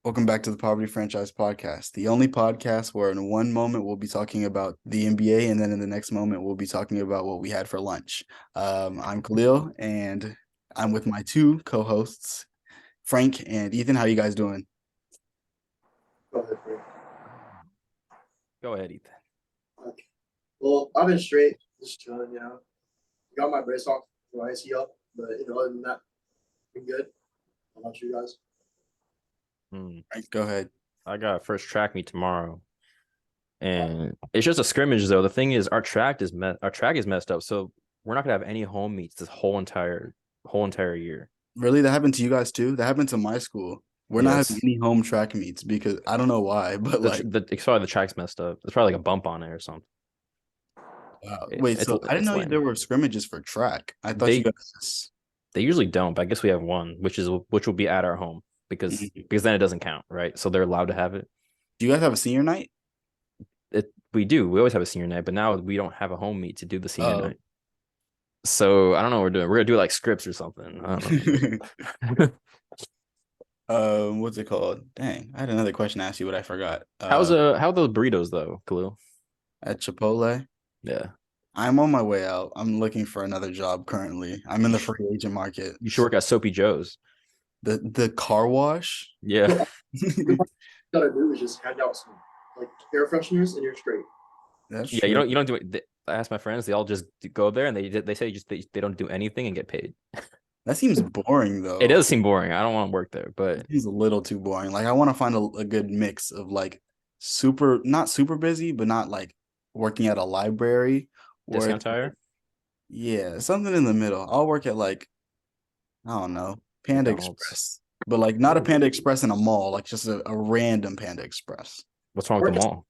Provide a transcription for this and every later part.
Welcome back to the Poverty Franchise Podcast, the only podcast where in one moment we'll be talking about the NBA, and then in the next moment we'll be talking about what we had for lunch. I'm Khalil, and I'm with my two co-hosts, Frank and Ethan. How you guys doing? Go ahead, Frank. Go ahead, Ethan. Okay. Well, I've been straight, just chilling. Got my brace off for my ACL, but other than that, been good. How about you guys? Frank, go ahead. I got first track meet tomorrow, and it's just a scrimmage though. The thing is, our track is messed up, so we're not gonna have any home meets this whole entire year. Really, that happened to you guys too? That happened to my school. We're not having Yes, any home track meets because I don't know why, but it's probably the track's messed up. There's probably like a bump on it or something. wait, It's so I didn't it's know lame. there were scrimmages for track. I thought you They guys. they usually don't, but I guess we have one, which will be at our home because Mhm. then it doesn't count, right? So they're allowed to have it. Do you guys have a senior night? We do. We always have a senior night, but now we don't have a home meet to do the senior Oh. night. So I don't know what we're doing. We're gonna do like scripts or something. I don't know. What's it called? Dang, I had another question to ask you, but I forgot. How are those burritos though, Khalil? At Chipotle, Yeah. I'm on my way out. I'm looking for another job currently. I'm in You the should, free agent market. you should work at Soapy Joe's. The car wash. Yeah. Yeah, all you gotta do is just hand out some like air fresheners, and you're straight. That's Yeah, you true. don't do it. I asked my friends, they all just go there and they say just they don't do anything and get paid. That seems boring It though. does seem boring. I don't want to work there, It but seems a little too boring. Like I want to find a good mix of like not super busy, but not like working at a library where discount it's like, tire, yeah, something in the middle. I'll work at like I don't know, Panda McDonald's. Express, but like not a Panda Express in a mall, like just a random Panda Express. What's wrong with Or the just mall?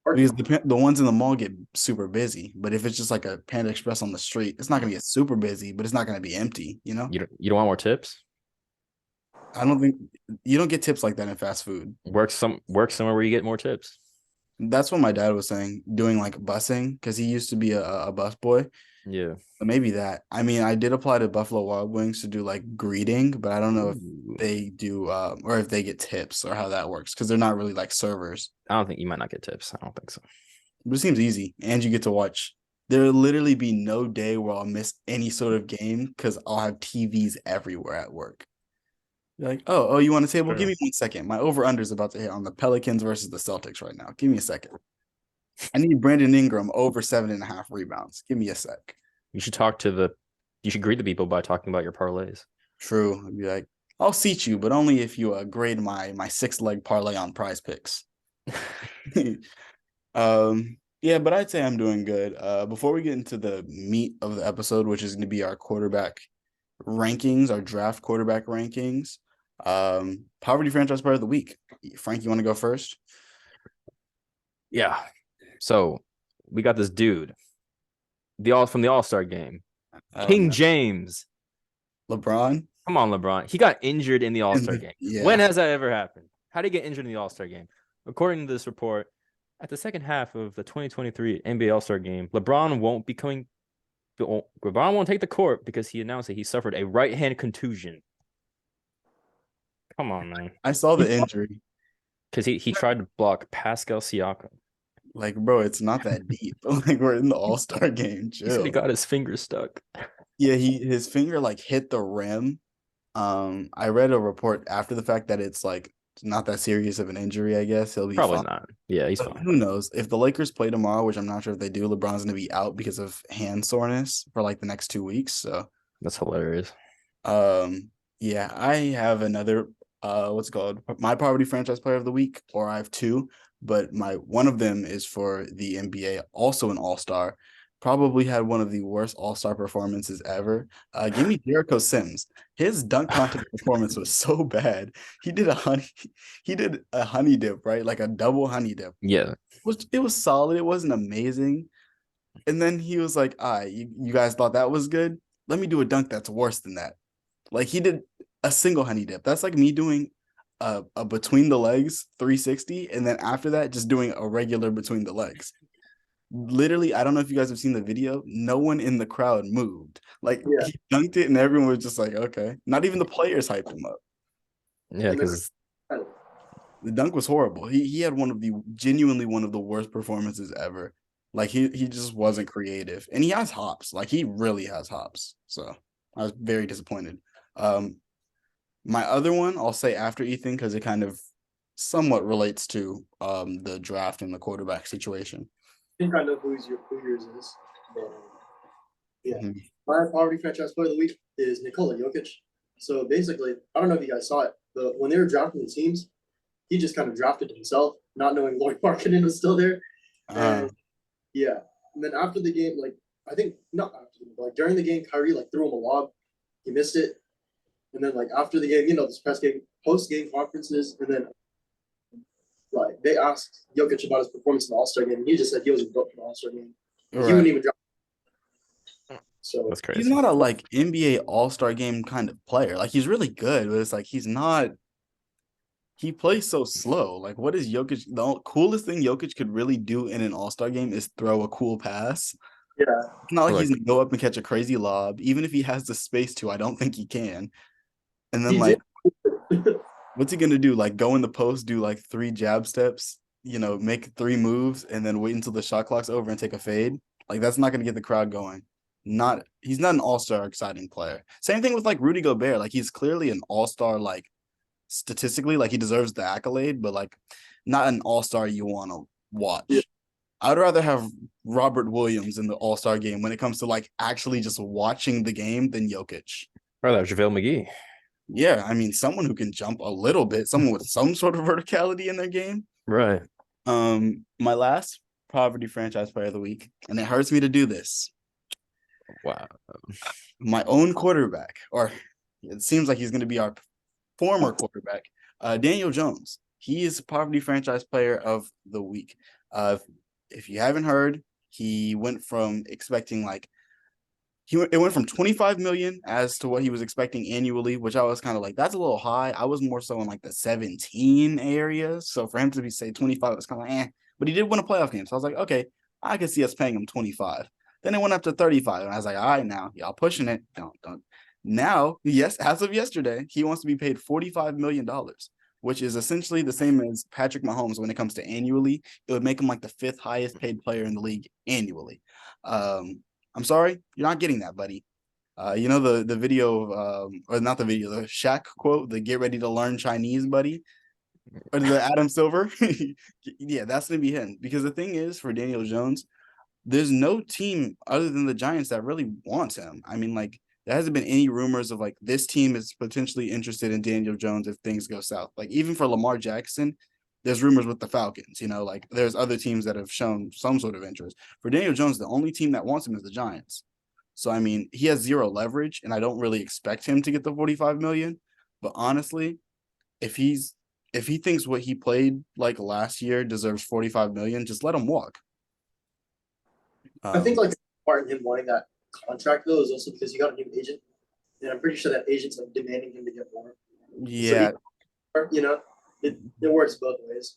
or Because the ones in the mall get super busy, but if it's just like a Panda Express on the street, it's not gonna get super busy, but it's not gonna be empty. You don't want more tips? I don't think you don't get tips like that in fast food. Work somewhere where you get more tips. That's what my dad was saying, doing like busing because he used to be a bus boy. Yeah. But maybe that. I mean, I did apply to Buffalo Wild Wings to do like greeting, but I don't know if Ooh. they do or if they get tips or how that works because they're not really like servers. I don't think you might not get tips. I don't think so. But it seems easy, and you get to watch. There'll literally be no day where I'll miss any sort of game because I'll have TVs everywhere at work. You're like, oh, you want a table? Give Sure. me 1 second. My over under is about to hit on the Pelicans versus the Celtics right now. Give me a second. I need Brandon Ingram over 7.5 rebounds. Give me a sec. You should talk to the you should greet the people by talking about your parlays. True. I'd be like, I'll seat you, but only if you grade my 6 leg parlay on Prize Picks. Yeah, but I'd say I'm doing good. Before we get into the meat of the episode, which is going to be our quarterback rankings, our draft quarterback rankings, poverty franchise player of the week. Frank, you want to go first? Yeah. So we got this dude, from the All-Star game. Oh King no, James. LeBron. Come on, LeBron. He got injured in the All-Star game. When Yeah, has that ever happened? How did he get injured in the All-Star game? According to this report, at the second half of the 2023 NBA All-Star game, LeBron won't take the court because he announced that he suffered a right hand contusion. Come on, man. I saw the injury. Because he tried to block Pascal Siakam. Like, bro, it's not that deep. Like, we're in the All-Star game. He said he Chill. got his finger stuck. Yeah, his finger like hit the rim. I read a report after the fact that it's like not that serious of an injury, I guess. He'll be Probably fine. not. Yeah, he's But fine. who knows? If the Lakers play tomorrow, which I'm not sure if they do, LeBron's gonna be out because of hand soreness for like the next 2 weeks. So That's hilarious. yeah, I have another what's it called? My poverty franchise player of the week, or I have two, but my one of them is for the NBA, also an all-star. Probably had one of the worst all-star performances ever. Give me Jericho Sims. His dunk contest performance was so bad. He did a honey dip, right? Like a double honey dip. Yeah. It was solid. It wasn't amazing. And then he was like, "All right, you guys thought that was good. Let me do a dunk that's worse than that." Like he did a single honey dip. That's like me doing a between the legs 360, and then after that, just doing a regular between the legs. Literally, I don't know if you guys have seen the video. No one in the crowd moved. Like Yeah, he dunked it, and everyone was just like, "Okay." Not even the players hyped him up. Yeah, and then because The dunk was horrible. He had genuinely one of the worst performances ever. Like he just wasn't creative. And he has hops. Like he really has hops. So I was very disappointed. Um my other one I'll say after Ethan because it kind of somewhat relates to the draft and the quarterback situation. I think I know who yours is. But, yeah. Mhm. My poverty franchise player of the week is Nikola Jokic. So basically, I don't know if you guys saw it, but when they were drafting the teams, he just kind of drafted himself, not knowing Lloyd Markkinen was still there. Uh And yeah, and then after the game, like I think not after the game, but like during the game, Kyrie like threw him a lob, he missed it, and then like after the game, this post game conferences, and then like they asked Jokic about his performance in the All Star game, and he just said he wasn't built for the All Star game. He right. wouldn't even drop. So That's He's crazy. not a like NBA All-Star game kind of player. Like he's really good, but it's like he plays so slow. Like, what is Jokic? The coolest thing Jokic could really do in an All-Star game is throw a cool pass. yeah, It's not like Or he's like, gonna go up and catch a crazy lob. Even if he has the space to, I don't think he can. And then he did. like, what's he gonna do? Like go in the post, do like 3 jab steps, make 3 moves, and then wait until the shot clock's over and take a fade. Like that's not gonna get the crowd going. Not he's not an all-star exciting player. Same thing with like Rudy Gobert. Like he's clearly an all-star, like statistically, like he deserves the accolade, but like not an all-star you want to Yeah. watch. I'd rather have Robert Williams in the all-star game when it comes to like actually just watching the game than Jokic. or that was JaVale McGee. Yeah, I mean, someone who can jump a little bit, someone with some sort of verticality in their game. Right. My last poverty franchise player of the week, and it hurts me to do this. Wow. My own quarterback, or it seems like he's going to be our former quarterback, Daniel Jones. He is poverty franchise player of the week. If you haven't heard, he went from expecting like it went from 25 million as to what he was expecting annually, which I was kind of like, that's a little high. I was more so in like the 17 area. So for him to be say 25, it's kind of like, but he did win a playoff game. So I was like, okay, I could see us paying him 25. Then it went up to 35. And I was like, all right, now y'all pushing it. Don't. Now, yes, as of yesterday, he wants to be paid $45 million, which is essentially the same as Patrick Mahomes when it comes to annually. It would make him like the 5th highest paid player in the league annually. I'm sorry, you're not getting that, buddy. The video of or not the video, the Shaq quote, the "Get ready to learn Chinese, buddy," or the Adam Silver. Yeah, that's gonna be him. Because the thing is, for Daniel Jones, there's no team other than the Giants that really wants him. I mean, like there hasn't been any rumors of like this team is potentially interested in Daniel Jones if things go south. Like even for Lamar Jackson, there's rumors with the Falcons. Like there's other teams that have shown some sort of interest. For Daniel Jones, the only team that wants him is the Giants. So I mean, he has zero leverage, and I don't really expect him to get the 45 million. But honestly, if he thinks what he played like last year deserves 45 million, just let him walk. I think Um, like part in him wanting that contract though is also because he got a new agent, and I'm pretty sure that agent's like demanding him to get more. So yeah, it works both ways.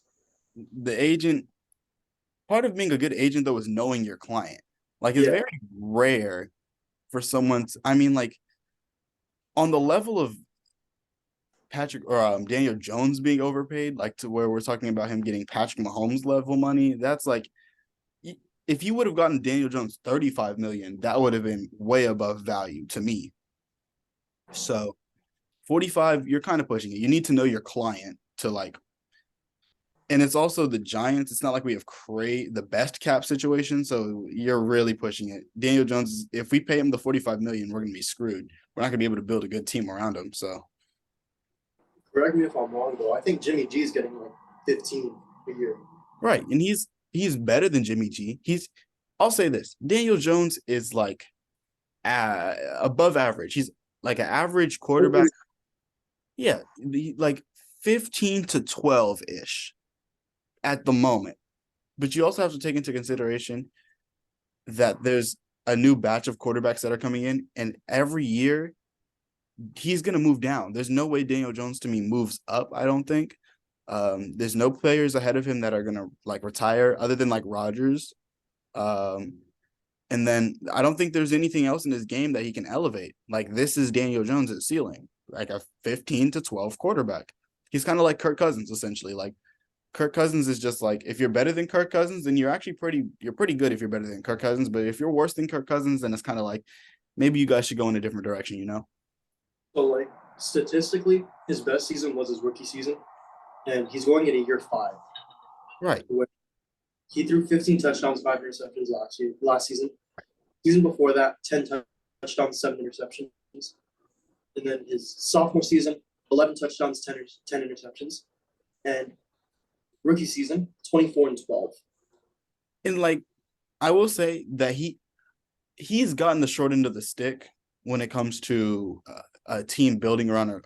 the agent part of being a good agent though is knowing your client. Like it's Yeah, very rare for someone to, I mean, like on the level of Patrick or Daniel Jones being overpaid, like to where we're talking about him getting Patrick Mahomes level money. That's like if you would have gotten Daniel Jones 35 million, that would have been way above value to me. So 45, you're kind of pushing it. You need to know your client to like, and it's also the Giants. It's not like we have the best cap situation, so you're really pushing it. Daniel Jones, if we pay him the 45 million, we're gonna be screwed. We're not gonna be able to build a good team around him. So correct me if I'm wrong though. I think Jimmy G is getting like 15 a year. right, and he's better than Jimmy G. I'll say this: Daniel Jones is like above average. He's like an average quarterback. Yeah, like 15 to 12 ish at the moment. But you also have to take into consideration that there's a new batch of quarterbacks that are coming in, and every year he's going to move down. There's no way Daniel Jones to me moves up. I don't think. There's no players ahead of him that are going to like retire other than like Rodgers. Um, and then I don't think there's anything else in his game that he can elevate. Like this is Daniel Jones' ceiling, like a 15 to 12 quarterback. He's kind of like Kirk Cousins, essentially. Like Kirk Cousins is just like, if you're better than Kirk Cousins, then you're pretty good if you're better than Kirk Cousins. But if you're worse than Kirk Cousins, then it's kind of like maybe you guys should go in a different direction, you know? So like statistically, his best season was his rookie season, and he's going into year 5. Right. Where he threw 15 touchdowns, 5 interceptions last season. Season before that, 10 touchdowns, 7 interceptions. And then his sophomore season, 11 touchdowns, 10 interceptions. And rookie season, 24 and 12. And like I will say that he's gotten the short end of the stick when it comes to a team building around a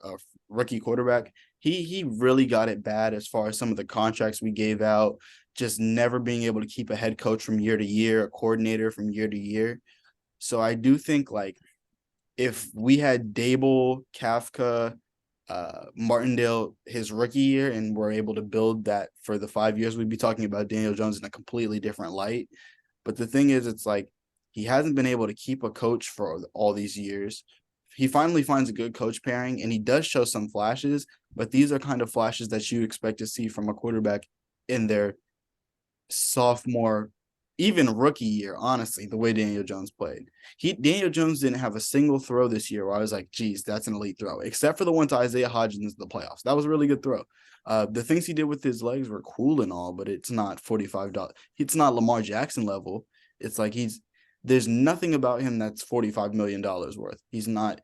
rookie quarterback. He really got it bad as far as some of the contracts we gave out, just never being able to keep a head coach from year to year, a coordinator from year to year. So I do think like if we had Dable, Kafka, Martindale his rookie year and we're able to build that for the 5 years, we'd be talking about Daniel Jones in a completely different light. But the thing is, it's like he hasn't been able to keep a coach for all these years. He finally finds a good coach pairing and he does show some flashes, but these are kind of flashes that you expect to see from a quarterback in their sophomore, even rookie year, honestly, the way Daniel Jones played. Daniel Jones didn't have a single throw this year where I was like, geez, that's an elite throw, except for the one to Isaiah Hodgins in the playoffs. That was a really good throw. The things he did with his legs were cool and all, but it's not $45. It's not Lamar Jackson level. It's like there's nothing about him that's $45 million worth. He's not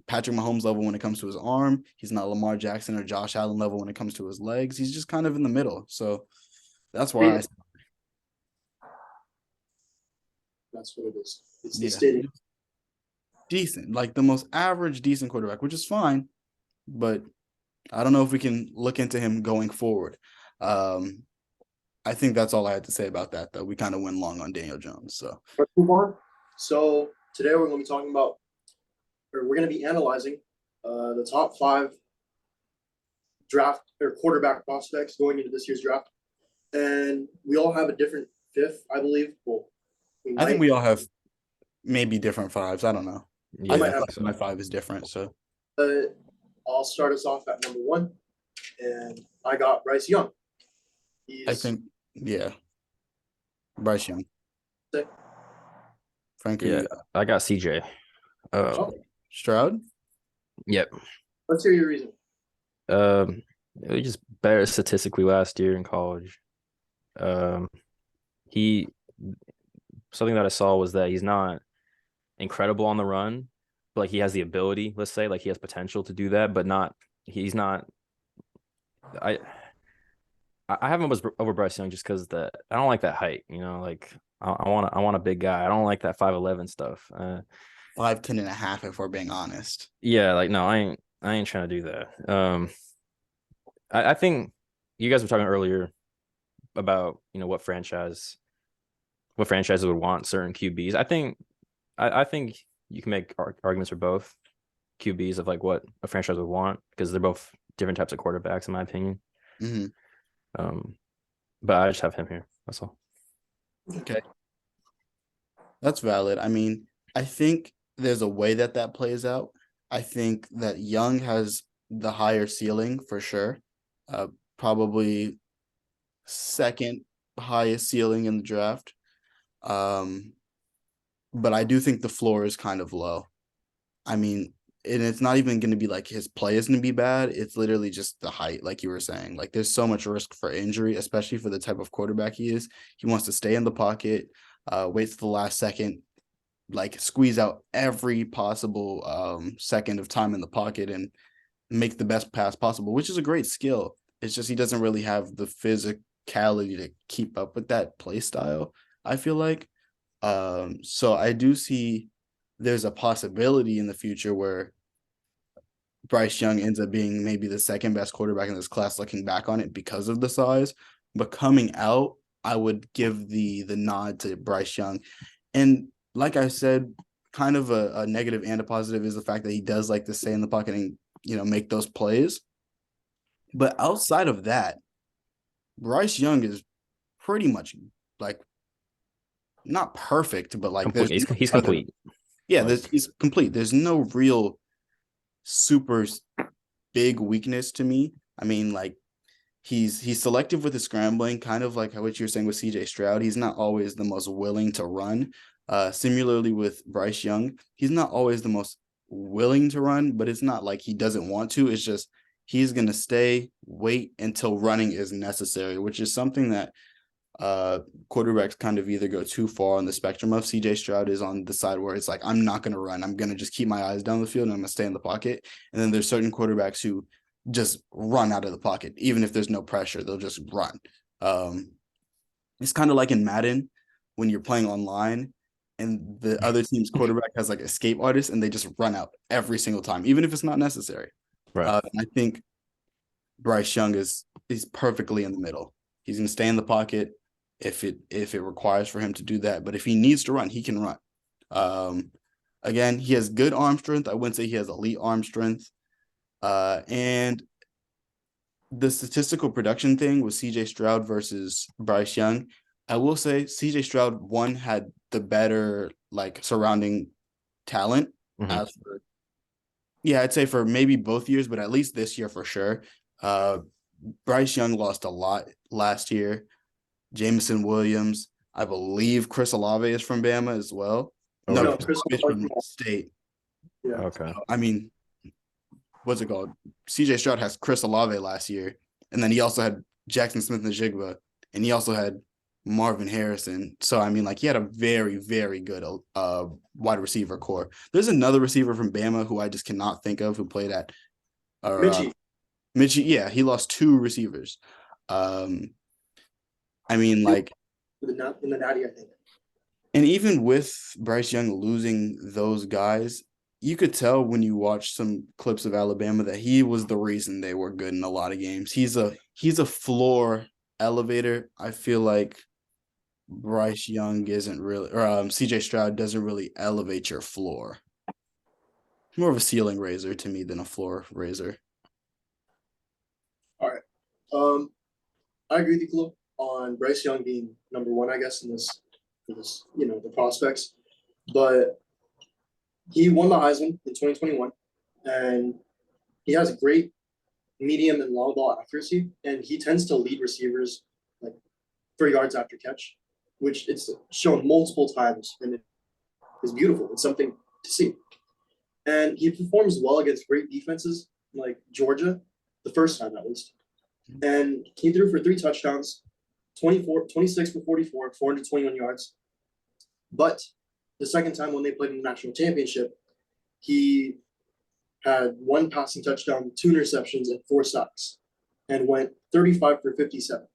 Patrick Mahomes level when it comes to his arm. He's not Lamar Jackson or Josh Allen level when it comes to his legs. He's just kind of in the middle. So that's why That's what it is. It's the yeah, stadium. decent, like the most average decent quarterback, which is fine, but I don't know if we can look into him going forward. I think that's all I had to say about that, though. We kind of went long on Daniel Jones. So Let's move on. So today we're going to be talking about, or we're going to be analyzing the top 5 draft or quarterback prospects going into this year's draft. And we all have a different fifth, I believe. Well, I think we all have maybe different fives. I don't know. Yeah, I might feel have like my 5 is different. So I'll start us off at number 1, and I got Bryce Young. I think, yeah, Bryce Young. Frank, yeah. I got CJ. Stroud? Yep. Let's hear your reason. It was just better statistically last year in college. He something that I saw was that he's not incredible on the run, but like he has the ability, let's say, like he has potential to do that, but he's not. I I have him over Bryce Young just because I don't like that height, like I want a big guy. I don't like that 5'11" stuff. 5'10" and a half, if we're being honest. Yeah, like no, I ain't trying to do that. I think you guys were talking earlier about what franchises would want certain QBs. I think you can make arguments for both QBs of like what a franchise would want because they're both different types of quarterbacks in my opinion. Mm-hmm. But I just have him here. That's all. Okay, that's valid. I mean, I think there's a way that plays out. I think that Young has the higher ceiling for sure. Probably second highest ceiling in the draft. But I do think the floor is kind of low. I mean, and it's not even going to be like his play is going to be bad. It's literally just the height, like you were saying. Like there's so much risk for injury, especially for the type of quarterback he is. He wants to stay in the pocket, wait for the last second, like squeeze out every possible second of time in the pocket and make the best pass possible, which is a great skill. It's just he doesn't really have the physicality to keep up with that play style, I feel like. So I do see there's a possibility in the future where Bryce Young ends up being maybe the second best quarterback in this class looking back on it because of the size. But coming out, I would give the nod to Bryce Young. And like I said, kind of a negative and a positive is the fact that he does like to stay in the pocket and, make those plays. But outside of that, Bryce Young is pretty much like not perfect, but like Complete. there's He's complete. Yeah, Like, he's complete. There's no real super big weakness to me. I mean, like he's selective with his scrambling, kind of like what you were saying with CJ Stroud. He's not always the most willing to run. Similarly with Bryce Young, he's not always the most willing to run, but it's not like he doesn't want to. It's just he's gonna wait until running is necessary, which is something that quarterbacks kind of either go too far on the spectrum of. CJ Stroud is on the side where it's like, I'm not going to run. I'm going to just keep my eyes down the field and I'm going to stay in the pocket. And then there's certain quarterbacks who just run out of the pocket. Even if there's no pressure, they'll just run. It's kind of like in Madden when you're playing online and the other team's quarterback has like escape artists and they just run out every single time, even if it's not necessary. Right. I think Bryce Young is perfectly in the middle. He's going to stay in the pocket if it requires for him to do that. But if he needs to run, he can run. Again, he has good arm strength. I wouldn't say he has elite arm strength. And the statistical production thing with CJ Stroud versus Bryce Young, I will say CJ Stroud one had the better like surrounding talent. As for I'd say for maybe both years, but at least this year for sure. Bryce Young lost a lot last year. Jameson Williams, I believe Chris Olave is from Bama as well. Oh, No, really? Chris Olave is from State. Yeah. Okay. I mean, what's it called? CJ Stroud has Chris Olave last year, and then he also had Jackson Smith-Njigba, and he also had Marvin Harrison. So I mean, like he had a very, very good wide receiver core. There's another receiver from Bama who I just cannot think of who played at Mitchie. Yeah, he lost two receivers. I mean, like in the Natty, I think. And even with Bryce Young losing those guys, you could tell when you watch some clips of Alabama that he was the reason they were good in a lot of games. He's a floor elevator. I feel like Bryce Young isn't really, or CJ Stroud doesn't really elevate your floor. More of a ceiling raiser to me than a floor raiser. All right. I agree with you, Khalil, on Bryce Young being number one, I guess, in this, the prospects. But he won the Heisman in 2021, and he has great medium and long ball accuracy, and he tends to lead receivers like for yards after catch, which it's shown multiple times, and it is beautiful. It's something to see. And he performs well against great defenses like Georgia, the first time at least. And he threw for 3 touchdowns, 26 for 44, 421 yards. But the second time when they played in the national championship, he had 1 passing touchdown, 2 interceptions, and 4 sacks, and went 35 for 57.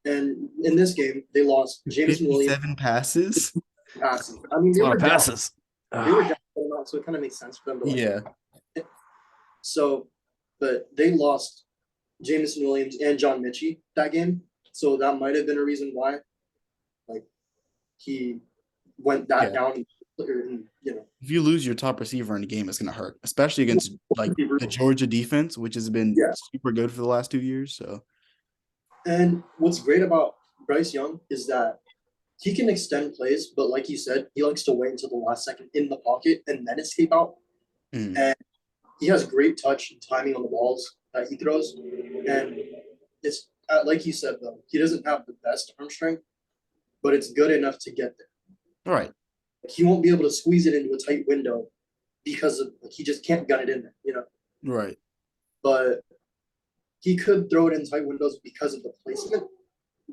And in this game, they lost Jameson Williams. 57 passes? Passing. I mean, they were passes. Down. They were down, so it kind of makes sense for them to So, but they lost Jameson Williams and John Mitchie that game. So that might have been a reason why, like, he went down. If you lose your top receiver in a game, it's going to hurt, especially against like the Georgia defense, which has been super good for the last 2 years. So, and what's great about Bryce Young is that he can extend plays, but like you said, he likes to wait until the last second in the pocket and then escape out. And he has great touch and timing on the balls that he throws. And it's like you said, though, he doesn't have the best arm strength, but it's good enough to get there. All right. He won't be able to squeeze it into a tight window because of he just can't gun it in there, Right. But he could throw it in tight windows because of the placement.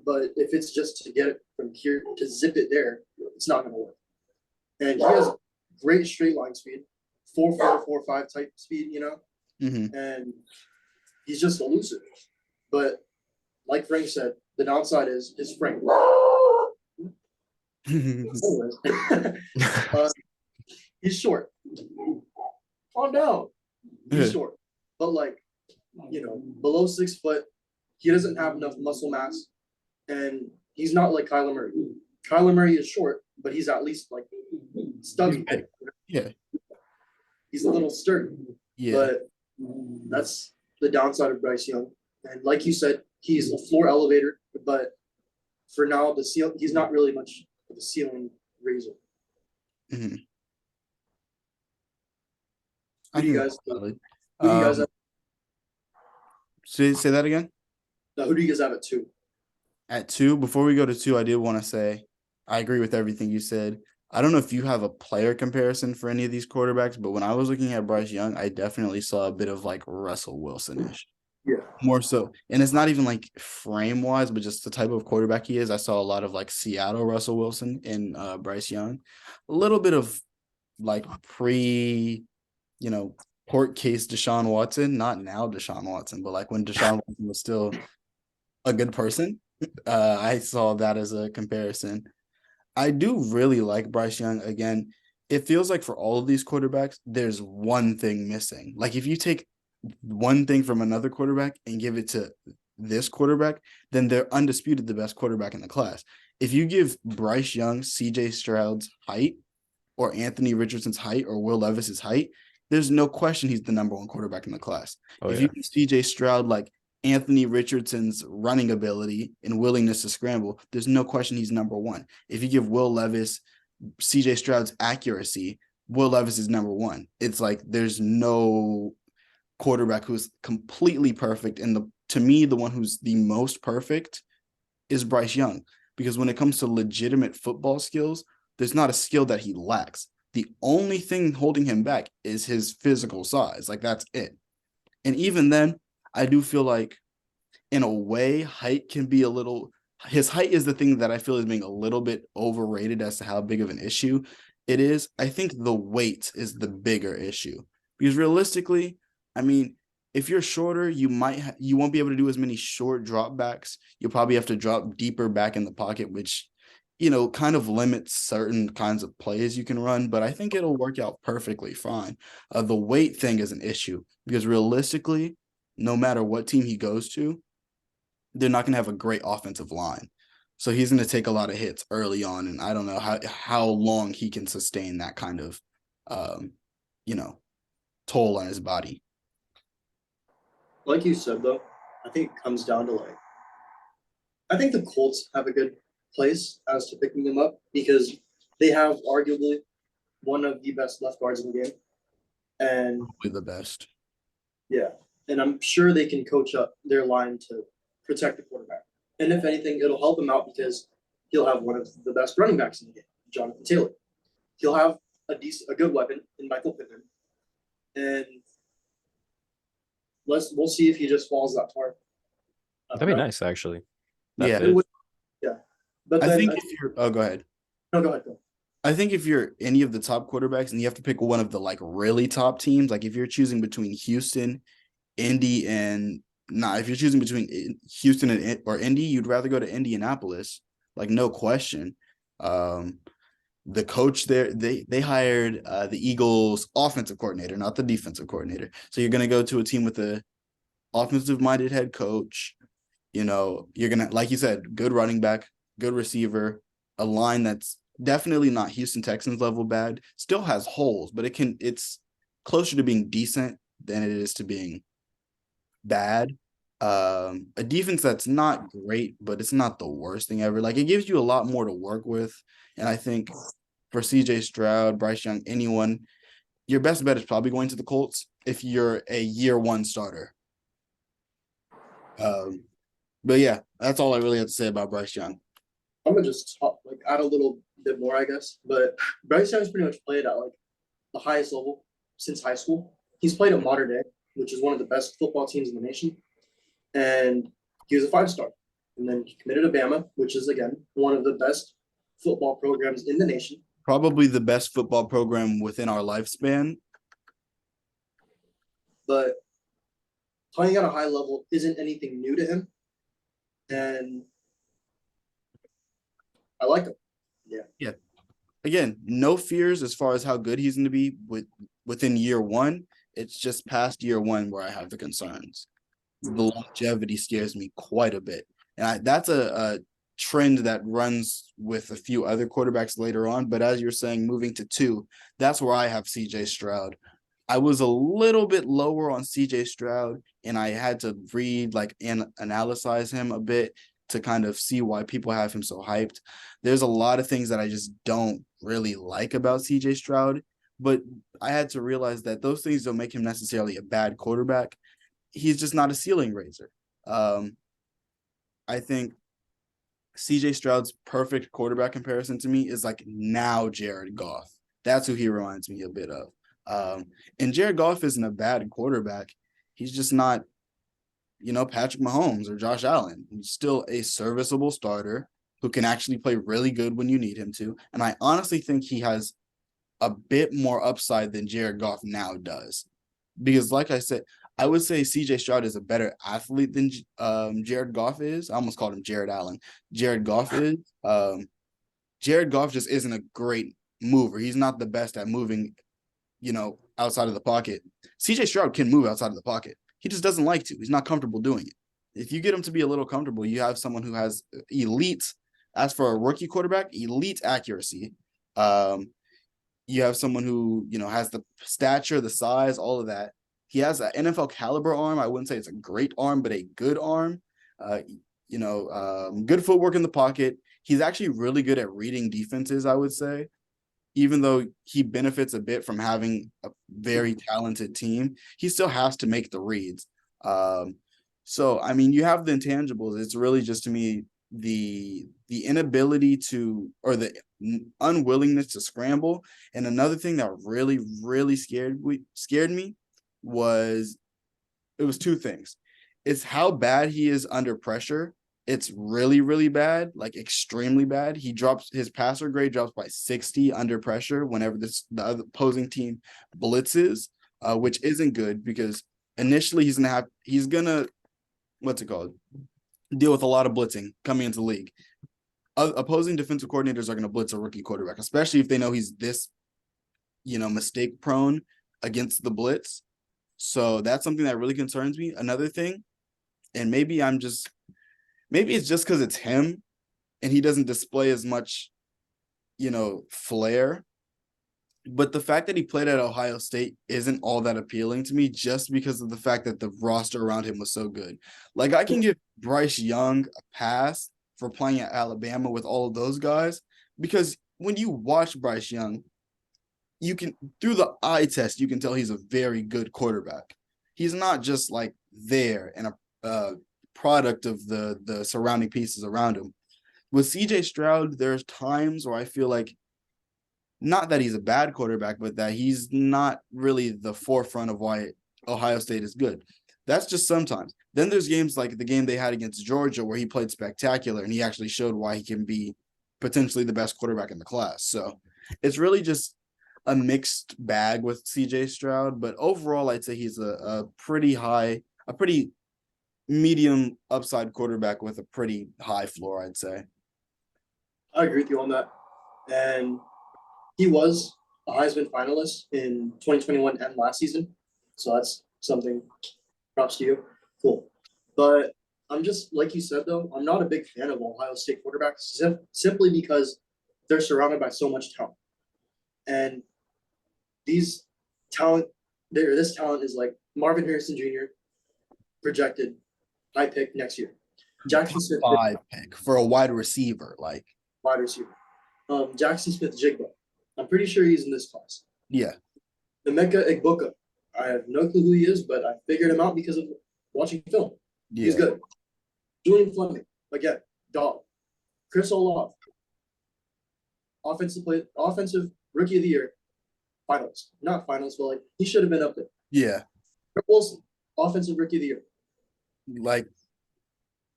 But if it's just to get it from here to zip it there, it's not going to work. And he has great straight line speed, 4.4, 4.5 type speed, and he's just elusive. But like Frank said, the downside is his frame. He's short. Calm down. He's short. But below 6 foot, he doesn't have enough muscle mass. And he's not like Kyler Murray. Kyler Murray is short, but he's at least like stubby. Yeah. He's a little sturdy. Yeah. But that's the downside of Bryce Young. And like you said, he's a floor elevator, but for now, he's not really much of a ceiling raiser. Mm-hmm. Who do you guys have? Say that again. Now, who do you guys have at 2? At 2, before we go to 2, I did want to say I agree with everything you said. I don't know if you have a player comparison for any of these quarterbacks, but when I was looking at Bryce Young, I definitely saw a bit of like Russell Wilson-ish. Yeah. More so. And it's not even like frame wise, but just the type of quarterback he is. I saw a lot of like Seattle Russell Wilson in Bryce Young. A little bit of like you know, court case Deshaun Watson, not now Deshaun Watson, but like when Deshaun Watson was still a good person. I saw that as a comparison. I do really like Bryce Young. Again, it feels like for all of these quarterbacks, there's one thing missing. Like if you take one thing from another quarterback and give it to this quarterback, then they're undisputed the best quarterback in the class. If you give Bryce Young CJ Stroud's height or Anthony Richardson's height or Will Levis's height, there's no question he's the number one quarterback in the class. Oh If yeah. you give CJ Stroud like Anthony Richardson's running ability and willingness to scramble, there's no question he's number one. If you give Will Levis CJ Stroud's accuracy, Will Levis is number one. It's like there's no quarterback who's completely perfect. And to me, the one who's the most perfect is Bryce Young. Because when it comes to legitimate football skills, there's not a skill that he lacks. The only thing holding him back is his physical size. Like that's it. And even then, I do feel like in a way, height can be a little his height is the thing that I feel is being a little bit overrated as to how big of an issue it is. I think the weight is the bigger issue. Because realistically, I mean, if you're shorter, you won't be able to do as many short dropbacks. You'll probably have to drop deeper back in the pocket, which kind of limits certain kinds of plays you can run, but I think it'll work out perfectly fine. The weight thing is an issue because realistically, no matter what team he goes to, they're not going to have a great offensive line. So he's going to take a lot of hits early on, and I don't know how long he can sustain that kind of, um, you know, toll on his body. Like you said, though, I think it comes down to I think the Colts have a good place as to picking them up because they have arguably one of the best left guards in the game. And Probably the best. yeah, and I'm sure they can coach up their line to protect the quarterback. And if anything, it'll help him out because he'll have one of the best running backs in the game, Jonathan Taylor. He'll have a good weapon in Michael Pittman, and we'll see if he just falls that far. That'd be nice, actually. Yeah. Yeah. But I then think if you're go ahead. No, go ahead. I think if you're any of the top quarterbacks and you have to pick one of the like really top teams, like if you're choosing between Houston, Indy, and if you're choosing between Houston or Indy, you'd rather go to Indianapolis, like no question. The coach there, they hired the Eagles offensive coordinator, not the defensive coordinator. So you're gonna go to a team with a offensive minded head coach. You're gonna, like you said, good running back, good receiver, a line that's definitely not Houston Texans level bad. Still has holes, but it's closer to being decent than it is to being bad. A defense that's not great, but it's not the worst thing ever. Like it gives you a lot more to work with. And I think for CJ Stroud, Bryce Young, anyone, your best bet is probably going to the Colts if you're a year one starter. But yeah, that's all I really have to say about Bryce Young. I'm gonna just add a little bit more, I guess. But Bryce Young's pretty much played at the highest level since high school. He's played at Modern Day, which is one of the best football teams in the nation, and he was a 5-star. And then he committed to Bama, which is again one of the best football programs in the nation. Probably the best football program within our lifespan. But playing at a high level isn't anything new to him. And I like him. Yeah. Yeah. Again, no fears as far as how good he's going to be within year one. It's just past year one where I have the concerns. The longevity scares me quite a bit. And that's a trend that runs with a few other quarterbacks later on. But as you're saying, moving to 2, that's where I have CJ Stroud. I was a little bit lower on CJ Stroud, and I had to read and analyze him a bit to kind of see why people have him so hyped. There's a lot of things that I just don't really like about CJ Stroud, but I had to realize that those things don't make him necessarily a bad quarterback. he's just not a ceiling raiser. I think CJ Stroud's perfect quarterback comparison to me is like now Jared Goff. That's who he reminds me a bit of. And Jared Goff isn't a bad quarterback. He's just not, Patrick Mahomes or Josh Allen. He's still a serviceable starter who can actually play really good when you need him to. And I honestly think he has a bit more upside than Jared Goff now does. Because, like I said, I would say CJ Stroud is a better athlete than Jared Goff is. I almost called him Jared Allen. Jared Goff is. Jared Goff just isn't a great mover. He's not the best at moving, outside of the pocket. CJ Stroud can move outside of the pocket. He just doesn't like to. He's not comfortable doing it. If you get him to be a little comfortable, you have someone who has elite, as for a rookie quarterback, elite accuracy. You have someone who, has the stature, the size, all of that. He has an NFL caliber arm. I wouldn't say it's a great arm, but a good arm. Good footwork in the pocket. He's actually really good at reading defenses, I would say. Even though he benefits a bit from having a very talented team, he still has to make the reads. So, I mean, you have the intangibles. It's really just, to me, the inability to, or the unwillingness to scramble. And another thing that really, really scared me was, it was two things. It's how bad he is under pressure. It's really, really bad, like extremely bad. His passer grade drops by 60 under pressure whenever the other opposing team blitzes, which isn't good because initially he's gonna what's it called? Deal with a lot of blitzing coming into the league. Opposing defensive coordinators are going to blitz a rookie quarterback, especially if they know he's this, mistake prone against the blitz. So that's something that really concerns me. Another thing, and maybe it's just because it's him and he doesn't display as much, flair. But the fact that he played at Ohio State isn't all that appealing to me just because of the fact that the roster around him was so good. Like, I can give Bryce Young a pass for playing at Alabama with all of those guys because when you watch Bryce Young, you can, through the eye test, you can tell he's a very good quarterback. He's not just like there and a product of the surrounding pieces around him. With CJ Stroud, there's times where I feel like, not that he's a bad quarterback, but that he's not really the forefront of why Ohio State is good. That's just sometimes. Then there's games like the game they had against Georgia where he played spectacular and he actually showed why he can be potentially the best quarterback in the class. So it's really just a mixed bag with CJ Stroud, but overall I'd say he's a pretty medium upside quarterback with a pretty high floor, I'd say. I agree with you on that. And he was a Heisman finalist in 2021 and last season. So that's something. Props to you. Cool. But I'm just, like you said, though, I'm not a big fan of Ohio State quarterbacks simply because they're surrounded by so much talent. And this talent is like Marvin Harrison Jr., projected high pick next year. Jackson Smith, 5 pick for a wide receiver, like wide receiver. Jackson Smith-Jigba. I'm pretty sure he's in this class. yeah. Emeka Egbuka. I have no clue who he is, but I figured him out because of watching film. Yeah. He's good. Julian Fleming, again, dog. Chris Olave, offensive rookie of the year, finals. Not finals, but like he should have been up there. Yeah. Rick Wilson, offensive rookie of the year. Like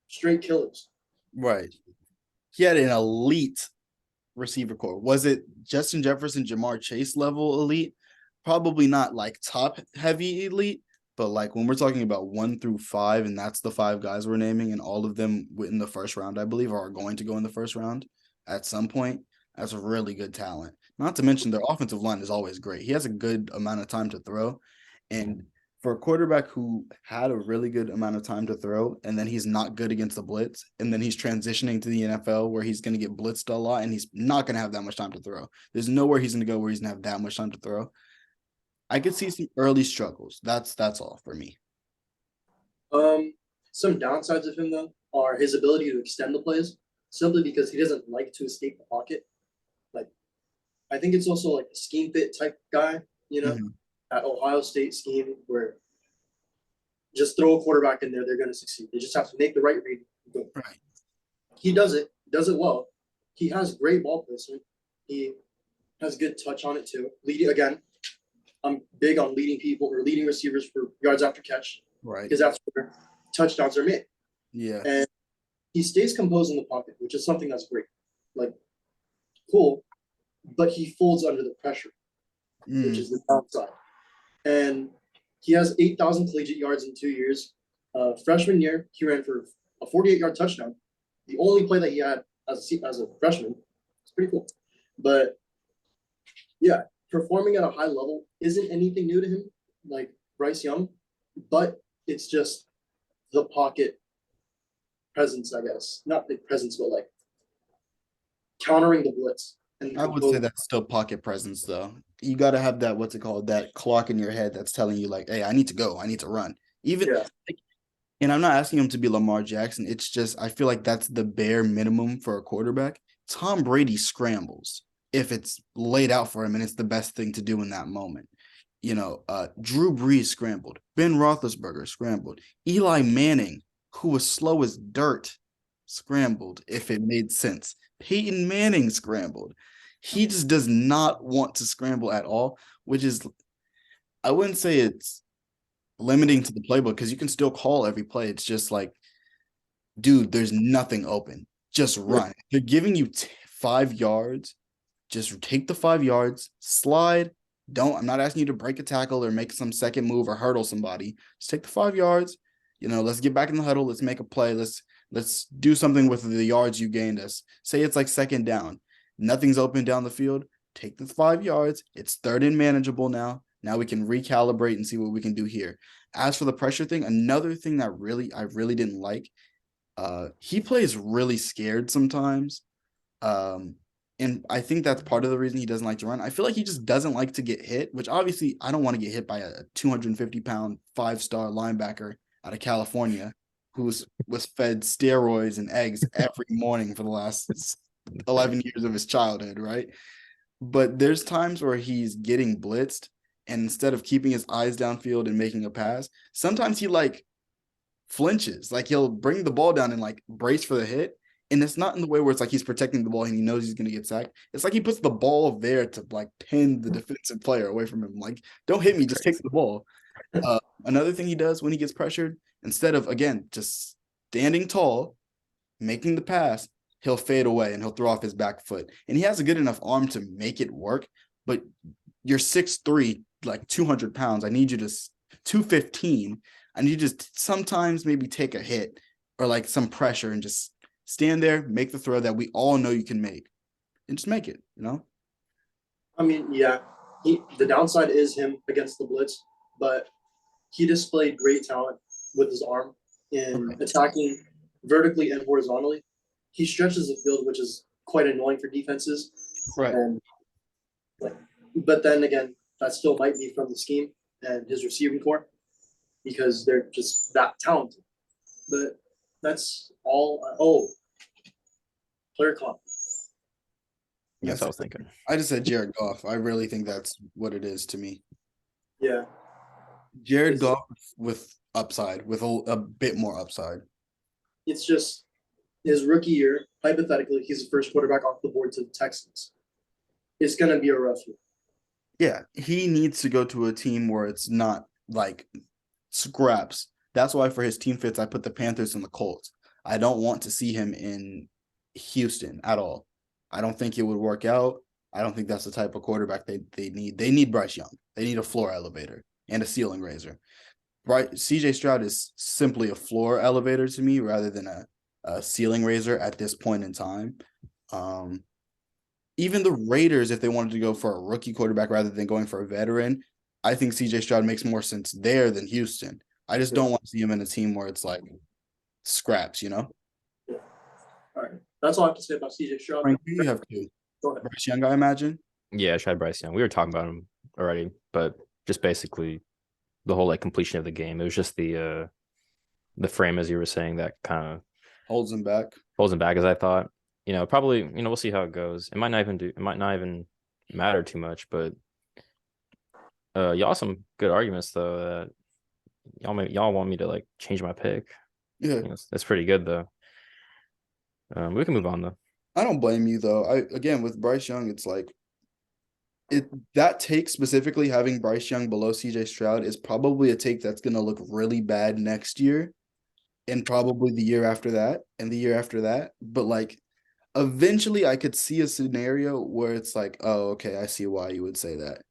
Straight killers. right. He had an elite receiver core. Was it Justin Jefferson, Jamar Chase level elite? Probably not like top heavy elite, but like when we're talking about 1 through 5, and that's the 5 guys we're naming, and all of them in the first round, I believe, are going to go in the first round at some point. That's a really good talent. Not to mention their offensive line is always great. He has a good amount of time to throw. And for a quarterback who had a really good amount of time to throw, and then he's not good against the blitz, and then he's transitioning to the NFL where he's going to get blitzed a lot, and he's not going to have that much time to throw. There's nowhere he's going to go where he's going to have that much time to throw. I could see some early struggles. That's all for me. Some downsides of him though are his ability to extend the plays simply because he doesn't like to escape the pocket. Like, I think it's also like a scheme fit type guy, Mm-hmm. at Ohio State scheme where just throw a quarterback in there, they're going to succeed. They just have to make the right read. Go. Right. He does it well. He has great ball placement. He has good touch on it too. Leading again, I'm big on leading people or leading receivers for yards after catch. Right. Because that's where touchdowns are made. Yeah. And he stays composed in the pocket, which is something that's great. Like, cool. But he folds under the pressure, which is the downside. And he has 8,000 collegiate yards in 2 years. Freshman year, he ran for a 48-yard touchdown. The only play that he had as a freshman. It's pretty cool. But yeah, performing at a high level isn't anything new to him, like Bryce Young, but it's just the pocket presence, I guess. Not the presence, but like countering the blitz. And I would say that's still pocket presence, though. You got to have that, what's it called, that clock in your head that's telling you, like, hey, I need to go. I need to run. Even, and I'm not asking him to be Lamar Jackson. It's just, I feel like that's the bare minimum for a quarterback. Tom Brady scrambles if it's laid out for him and it's the best thing to do in that moment. Drew Brees scrambled. Ben Roethlisberger scrambled. Eli Manning, who was slow as dirt, scrambled if it made sense. Peyton Manning scrambled. He just does not want to scramble at all, which is, I wouldn't say it's limiting to the playbook because you can still call every play. It's just like, dude, there's nothing open. Just run. They're giving you 5 yards. Just take the 5 yards, slide. I'm not asking you to break a tackle or make some second move or hurdle somebody. Just take the 5 yards. Let's get back in the huddle. Let's make a play. Let's do something with the yards you gained us. Say it's like second down. Nothing's open down the field. Take the 5 yards. It's third and manageable now. Now we can recalibrate and see what we can do here. As for the pressure thing, another thing that I really didn't like, he plays really scared sometimes. And I think that's part of the reason he doesn't like to run. I feel like he just doesn't like to get hit, which obviously I don't want to get hit by a 250-pound 5-star linebacker out of California who was fed steroids and eggs every morning for the last 11 years of his childhood, right? But there's times where he's getting blitzed, and instead of keeping his eyes downfield and making a pass, sometimes he like flinches. Like he'll bring the ball down and like brace for the hit. And it's not in the way where it's like he's protecting the ball and he knows he's going to get sacked. It's like he puts the ball there to like pin the defensive player away from him. Like, don't hit me, just take the ball. Another thing he does when he gets pressured, instead of, again, just standing tall, making the pass, he'll fade away and he'll throw off his back foot. And he has a good enough arm to make it work. But you're 6'3", like 200 pounds. I need you to 215. I need you to sometimes maybe take a hit or like some pressure and just stand there, make the throw that we all know you can make, and just make it, I mean, yeah, the downside is him against the blitz, but he displayed great talent with his arm in attacking vertically and horizontally. He stretches the field, which is quite annoying for defenses. Right. But then again, that still might be from the scheme and his receiving core because they're just that talented. But that's all. Player comp. Yes, I was thinking. I just said Jared Goff. I really think that's what it is to me. Yeah. Jared Goff with upside, with a bit more upside. It's just his rookie year, hypothetically, he's the first quarterback off the board to the Texans. It's going to be a rough year. Yeah, he needs to go to a team where it's not like scraps. That's why for his team fits, I put the Panthers and the Colts. I don't want to see him in Houston at all. I don't think it would work out. I don't think that's the type of quarterback they need. They need Bryce Young. They need a floor elevator and a ceiling raiser. CJ Stroud is simply a floor elevator to me rather than a ceiling raiser at this point in time. Even the Raiders, if they wanted to go for a rookie quarterback rather than going for a veteran, I think CJ Stroud makes more sense there than Houston. I just don't want to see him in a team where it's like scraps, Yeah. All right. That's all I have to say about CJ Stroud. Frank, you have to. Bryce Young, I imagine. Yeah, I tried Bryce Young. We were talking about him already, but just basically the whole like completion of the game. It was just the frame, as you were saying, that kind of holds him back. As I thought. Probably, we'll see how it goes. It might not even matter too much, but y'all some good arguments though that y'all want me to like change my pick. Yeah, That's pretty good though. We can move on though. I don't blame you though. I again with Bryce Young, it's like it that take specifically having Bryce Young below CJ Stroud is probably a take that's gonna look really bad next year and probably the year after that and the year after that. But like eventually I could see a scenario where it's like, oh, okay, I see why you would say that.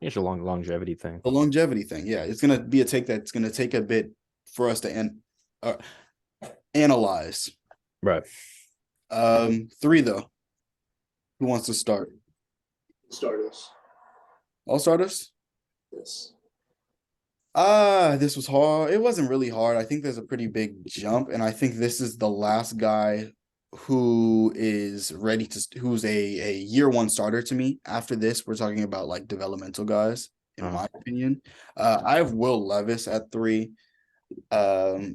It's a longevity thing. The longevity thing, yeah, it's gonna be a take that's gonna take a bit for us to uh, analyze. Right. Three though. Who wants to start? Start us. I'll start us. Yes. This was hard. It wasn't really hard. I think there's a pretty big jump, and I think this is the last guy who is ready to who's a year one starter to me. After this, we're talking about like developmental guys, in my opinion. I have Will Levis at 3. A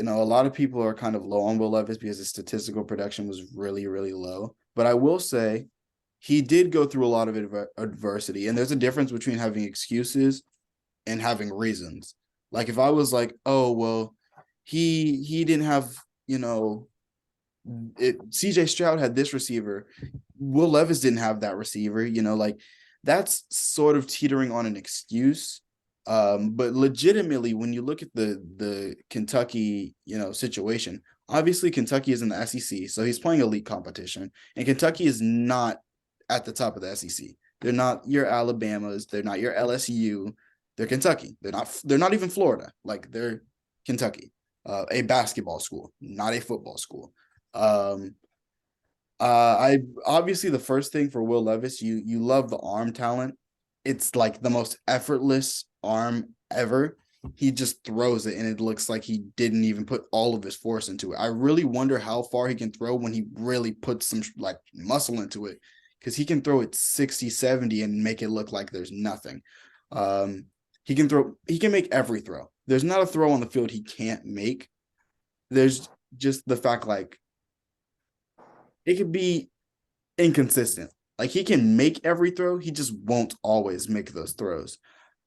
lot of people are kind of low on Will Levis because his statistical production was really, really low. But I will say he did go through a lot of adversity, and there's a difference between having excuses and having reasons. Like if I was like, oh well, he didn't have, CJ Stroud had this receiver. Will Levis didn't have that receiver, like that's sort of teetering on an excuse. But legitimately, when you look at the Kentucky, situation, obviously Kentucky is in the SEC, so he's playing elite competition, and Kentucky is not at the top of the SEC. They're not your Alabamas, they're not your LSU, they're Kentucky. They're not even Florida. Like they're Kentucky, a basketball school, not a football school. I obviously the first thing for Will Levis, you love the arm talent. It's like the most effortless arm ever. He just throws it and it looks like he didn't even put all of his force into it. I really wonder how far he can throw when he really puts some like muscle into it, because he can throw it 60, 70 and make it look like there's nothing. He can make every throw. There's not a throw on the field he can't make. There's just the fact like it could be inconsistent. Like he can make every throw, he just won't always make those throws.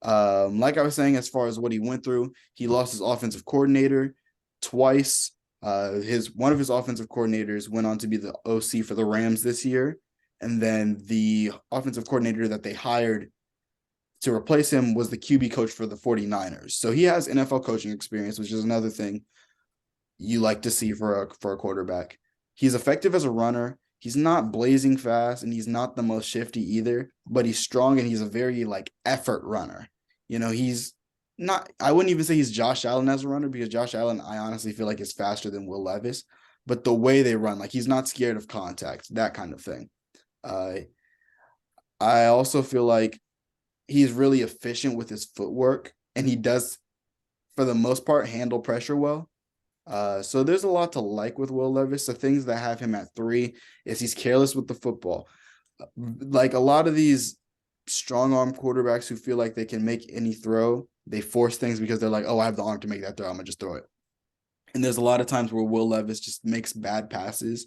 Like I was saying, as far as what he went through, he lost his offensive coordinator twice. His one of his offensive coordinators went on to be the OC for the Rams this year, and then the offensive coordinator that they hired to replace him was the QB coach for the 49ers. So he has NFL coaching experience, which is another thing you like to see for a quarterback. He's effective as a runner. He's not blazing fast and he's not the most shifty either, but he's strong and he's a very like effort runner. He's not, I wouldn't even say he's Josh Allen as a runner, because Josh Allen, I honestly feel like is faster than Will Levis, but the way they run, like he's not scared of contact, that kind of thing. I also feel like he's really efficient with his footwork and he does, for the most part, handle pressure well. So there's a lot to like with Will Levis. The things that have him at 3 is he's careless with the football. Like a lot of these strong arm quarterbacks who feel like they can make any throw, they force things because they're like, oh, I have the arm to make that throw, I'm gonna just throw it. And there's a lot of times where Will Levis just makes bad passes.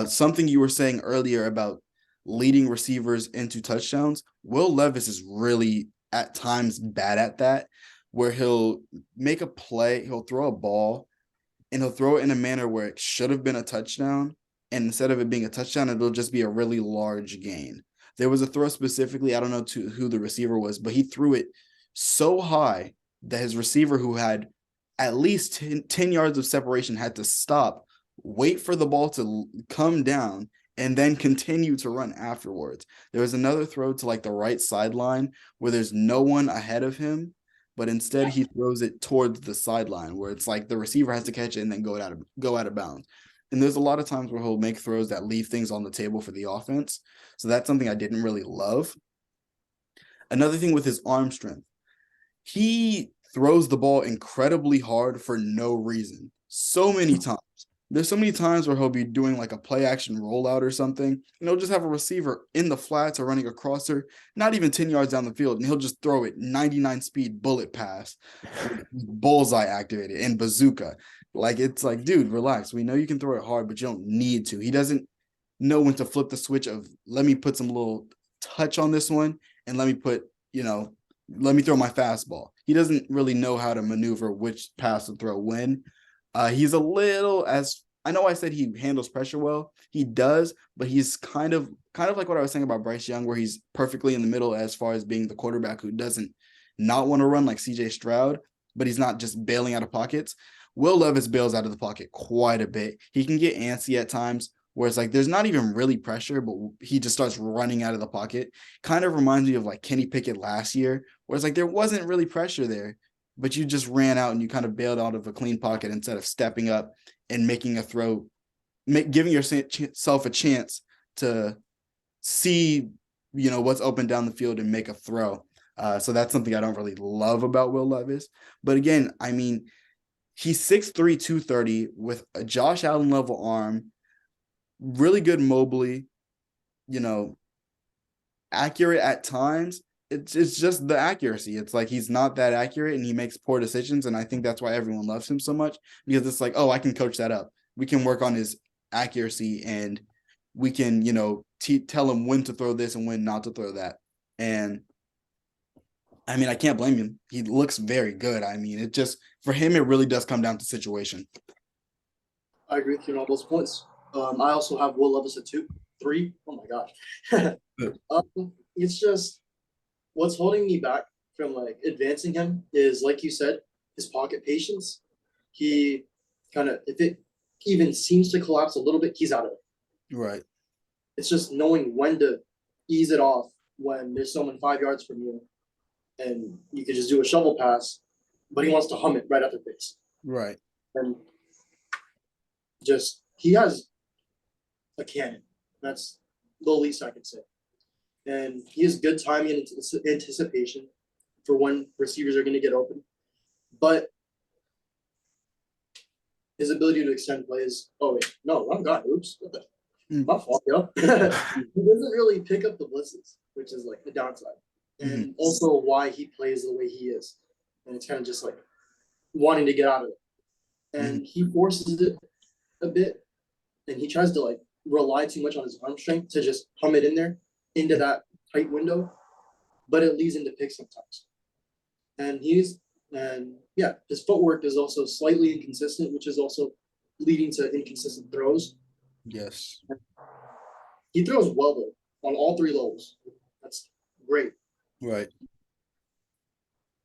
Something you were saying earlier about leading receivers into touchdowns, Will Levis is really at times bad at that, where he'll make a play, he'll throw a ball, and he'll throw it in a manner where it should have been a touchdown. And instead of it being a touchdown, it'll just be a really large gain. There was a throw specifically, I don't know to who the receiver was, but he threw it so high that his receiver, who had at least 10 yards of separation, had to stop, wait for the ball to come down, and then continue to run afterwards. There was another throw to like the right sideline where there's no one ahead of him, but instead he throws it towards the sideline where it's like the receiver has to catch it and then go out of bounds. And there's a lot of times where he'll make throws that leave things on the table for the offense. So that's something I didn't really love. Another thing with his arm strength, he throws the ball incredibly hard for no reason. So many times. There's so many times where he'll be doing like a play action rollout or something, and he'll just have a receiver in the flats or running across her, not even 10 yards down the field, and he'll just throw it 99 speed bullet pass, bullseye activated and bazooka. Like it's like, dude, relax. We know you can throw it hard, but you don't need to. He doesn't know when to flip the switch of let me put some little touch on this one and let me put, let me throw my fastball. He doesn't really know how to maneuver which pass to throw when. He's a little, as I know I said he handles pressure well. He does, but he's kind of like what I was saying about Bryce Young, where he's perfectly in the middle as far as being the quarterback who doesn't not want to run like CJ Stroud, but he's not just bailing out of pockets. Will Levis bails out of the pocket quite a bit. He can get antsy at times where it's like there's not even really pressure, but he just starts running out of the pocket. Kind of reminds me of like Kenny Pickett last year, where it's like there wasn't really pressure there, but you just ran out and you kind of bailed out of a clean pocket instead of stepping up and making a throw, giving yourself a chance to see, what's open down the field and make a throw. So that's something I don't really love about Will Levis. But again, I mean, he's 6'3", 230 with a Josh Allen level arm, really good mobily, you know, accurate at times. It's just the accuracy. It's like he's not that accurate and he makes poor decisions. And I think that's why everyone loves him so much, because it's like, oh, I can coach that up. We can work on his accuracy and we can, tell him when to throw this and when not to throw that. And I mean, I can't blame him. He looks very good. I mean, it just, for him, it really does come down to situation. I agree with you on all those points. I also have Will Levis at 2, 3. Oh my gosh. It's just what's holding me back from like advancing him is, like you said, his pocket patience. He kind of, if it even seems to collapse a little bit, he's out of it. Right. It's just knowing when to ease it off when there's someone 5 yards from you and you could just do a shovel pass, but he wants to hum it right at their face. Right. And just, he has a cannon. That's the least I can say. And he has good timing and anticipation for when receivers are going to get open. But his ability to extend plays. Oh, wait. No, I'm gone. Oops. My fault, yo. He doesn't really pick up the blitzes, which is like the downside. And also why he plays the way he is. And it's kind of just like wanting to get out of it. And he forces it a bit. And he tries to like rely too much on his arm strength to just hum it in there into that tight window. But it leads into picks sometimes. And his footwork is also slightly inconsistent, which is also leading to inconsistent throws. Yes. He throws well though on all 3 levels. That's great. Right.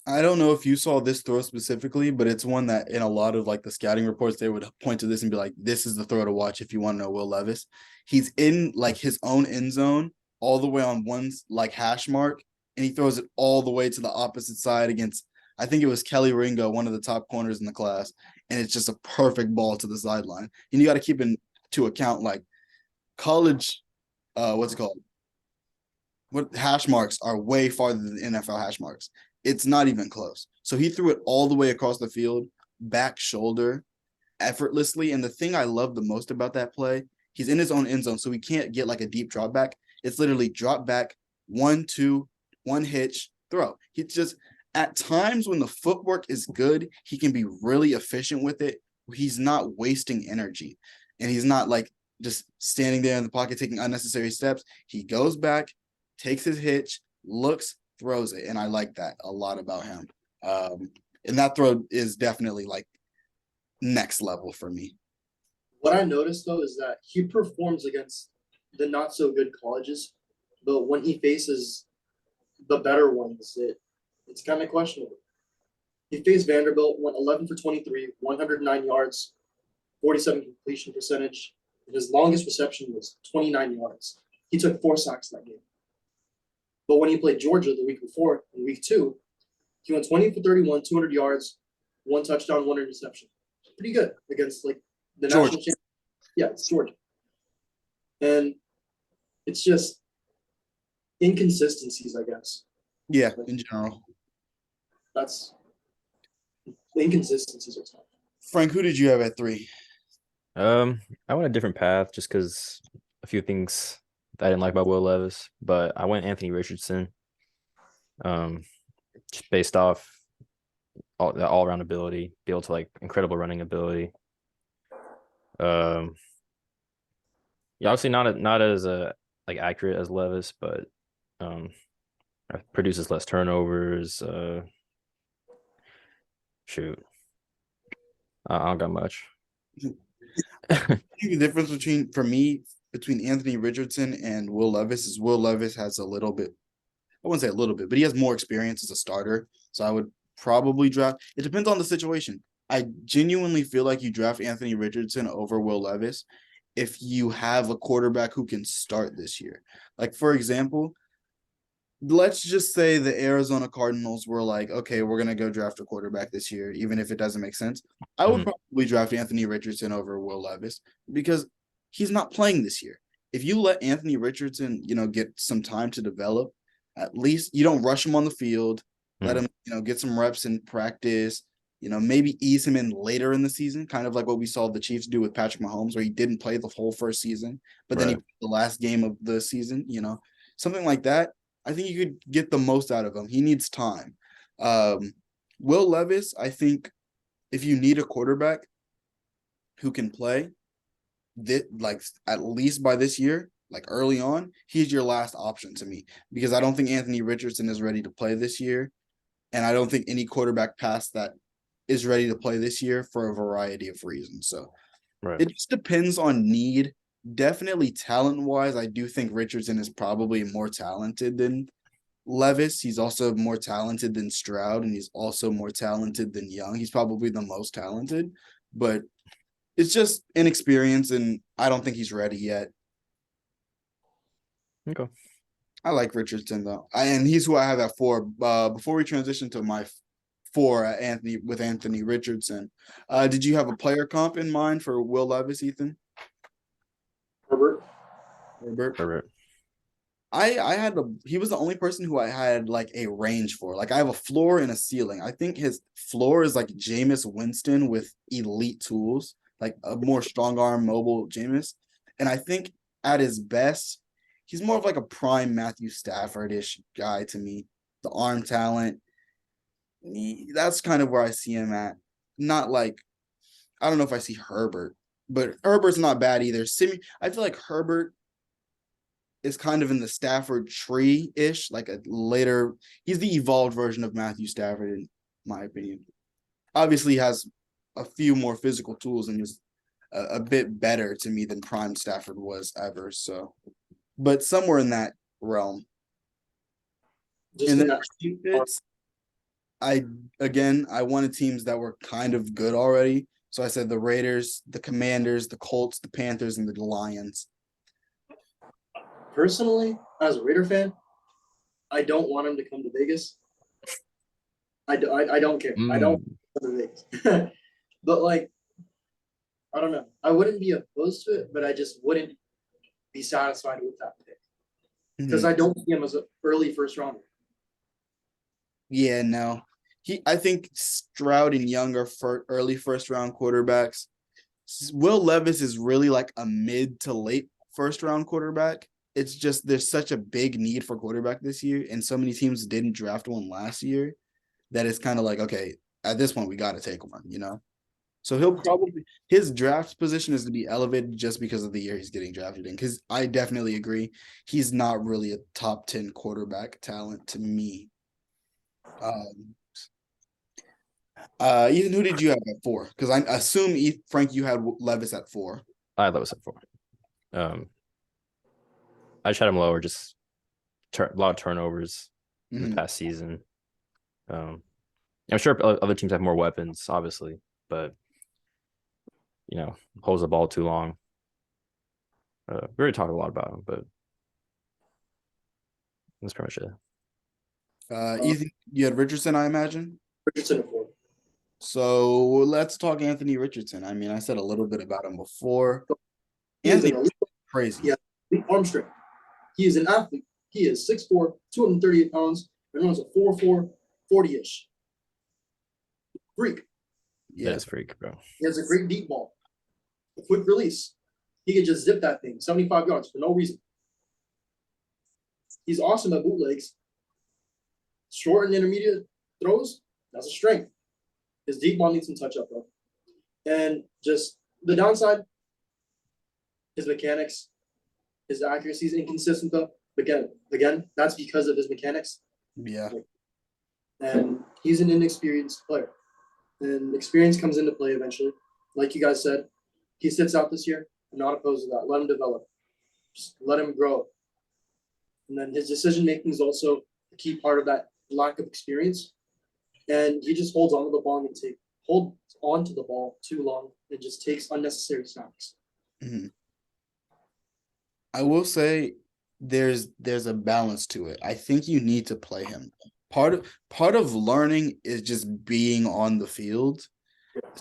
I don't know if you saw this throw specifically, but it's one that in a lot of like the scouting reports, they would point to this and be like, this is the throw to watch if you want to know Will Levis. He's in like his own end zone all the way on one like hash mark, and he throws it all the way to the opposite side against, I think it was Kelly Ringo, one of the top corners in the class. And it's just a perfect ball to the sideline. And you got to keep into account like college, what's it called? What hash marks are way farther than NFL hash marks. It's not even close. So he threw it all the way across the field, back shoulder, effortlessly. And the thing I love the most about that play, he's in his own end zone, so he can't get like a deep drop back. It's literally drop back, 1, 2, one hitch, throw. He just, at times when the footwork is good, he can be really efficient with it. He's not wasting energy. And he's not like just standing there in the pocket taking unnecessary steps. He goes back, takes his hitch, looks, throws it. And I like that a lot about him. And that throw is definitely like next level for me. What I noticed though is that he performs against the not so good colleges, but when he faces the better ones, it's kind of questionable. He faced Vanderbilt, went 11 for 23, 109 yards, 47 completion percentage, and his longest reception was 29 yards. He took 4 sacks that game. But when he played Georgia the week before, in week 2, he went 20 for 31, 200 yards, 1 touchdown, 1 interception. Pretty good against like the Georgia. national champion. Yeah, it's Georgia. And it's just inconsistencies, I guess. Yeah, in general. That's inconsistencies are tough. Frank, who did you have at 3? I went a different path just because a few things that I didn't like about Will Levis, but I went Anthony Richardson. Just based off all around ability, be able to like incredible running ability. Yeah, obviously not as like accurate as Levis, but produces less turnovers. Shoot, I don't got much. I think the difference for me between Anthony Richardson and Will Levis is Will Levis has a little bit, I wouldn't say a little bit, but he has more experience as a starter. So I would probably draft. It depends on the situation. I genuinely feel like you draft Anthony Richardson over Will Levis if you have a quarterback who can start this year. Like, for example, let's just say the Arizona Cardinals were like, okay, we're going to go draft a quarterback this year, even if it doesn't make sense. I would probably draft Anthony Richardson over Will Levis because he's not playing this year. If you let Anthony Richardson, get some time to develop, at least you don't rush him on the field, let him, get some reps in practice, maybe ease him in later in the season, kind of like what we saw the Chiefs do with Patrick Mahomes, where he didn't play the whole first season, but then he played the last game of the season, something like that. I think you could get the most out of him. He needs time. Will Levis, I think if you need a quarterback who can play, like at least by this year, like early on, he's your last option to me because I don't think Anthony Richardson is ready to play this year. And I don't think any quarterback past that is ready to play this year for a variety of reasons. So it just depends on need. Definitely talent wise, I do think Richardson is probably more talented than Levis. He's also more talented than Stroud, and he's also more talented than Young. He's probably the most talented, but it's just inexperience, and I don't think he's ready yet. Okay. I like Richardson though, and he's who I have at 4. Before we transition to my 4 at Anthony Richardson, did you have a player comp in mind for Will Levis, Ethan? Herbert. He was the only person who I had like a range for. Like I have a floor and a ceiling. I think his floor is like Jameis Winston with elite tools, like a more strong arm, mobile Jameis. And I think at his best, he's more of like a prime Matthew Stafford-ish guy to me. The arm talent. That's kind of where I see him at. Not like, I don't know if I see Herbert, but Herbert's not bad either. I feel like Herbert is kind of in the Stafford tree-ish, like a later, he's the evolved version of Matthew Stafford, in my opinion. Obviously he has a few more physical tools and is a bit better to me than prime Stafford was ever. So, but somewhere in that realm. Just and in then that I wanted teams that were kind of good already. So I said the Raiders, the Commanders, the Colts, the Panthers, and the Lions. Personally, as a Raider fan, I don't want him to come to Vegas. I don't care. I don't come to Vegas. But like, I don't know. I wouldn't be opposed to it, but I just wouldn't be satisfied with that pick because I don't see him as an early first rounder. Yeah, no. I think Stroud and Young are early first round quarterbacks. Will Levis is really like a mid to late first round quarterback. It's just there's such a big need for quarterback this year, and so many teams didn't draft one last year that it's kind of like, okay, at this point we got to take one. So his draft position is to be elevated just because of the year he's getting drafted in. Because I definitely agree, he's not really a top 10 quarterback talent to me. Ethan, who did you have at 4? Because I assume Frank, you had Levis at 4. I had Levis at 4. I just had him lower, just a lot of turnovers in the past season. I'm sure other teams have more weapons, obviously, but holds the ball too long. We already talked a lot about him, but that's pretty much it. Ethan, you had Richardson, I imagine. Richardson at 4. So let's talk Anthony Richardson. I mean, I said a little bit about him before. Anthony, crazy. Yeah, arm strength. He is an athlete. He is 6'4", 238 pounds, and runs a 4'4", 40-ish. Freak. Yeah, it's freak, bro. He has a great deep ball. A quick release. He can just zip that thing 75 yards for no reason. He's awesome at bootlegs. Short and intermediate throws, that's a strength. His deep ball needs some touch up, though. And just the downside, his mechanics, his accuracy is inconsistent, though. Again, that's because of his mechanics. Yeah. And he's an inexperienced player. And experience comes into play eventually. Like you guys said, he sits out this year. I'm not opposed to that. Let him develop. Just let him grow. And then his decision making is also a key part of that lack of experience. And he just holds onto the ball and holds onto the ball too long and just takes unnecessary snaps. Mhm. I will say there's a balance to it. I think you need to play him. Part of learning is just being on the field.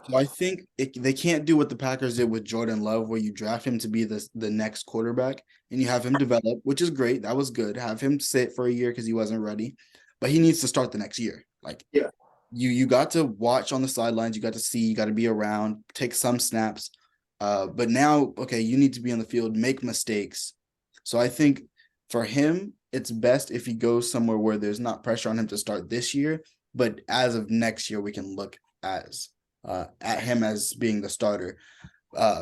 So I think they can't do what the Packers did with Jordan Love, where you draft him to be the next quarterback and you have him develop, which is great. That was good. Have him sit for a year because he wasn't ready, but he needs to start the next year. Like Yeah. you got to watch on the sidelines, you got to see, you got to be around, take some snaps. But now, okay, you need to be on the field, make mistakes. So I think for him, it's best if he goes somewhere where there's not pressure on him to start this year, but as of next year, we can look at him as being the starter.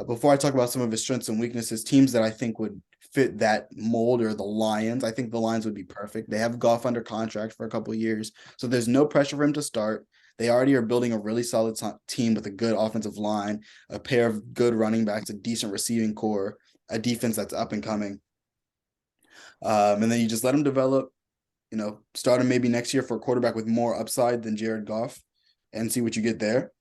Before I talk about some of his strengths and weaknesses, teams that I think would fit that mold are the Lions. I think the Lions would be perfect. They have Goff under contract for a couple of years, so there's no pressure for him to start. They already are building a really solid team with a good offensive line, a pair of good running backs, a decent receiving core, a defense that's up and coming. And then you just let him develop. Start him maybe next year for a quarterback with more upside than Jared Goff, and see what you get there.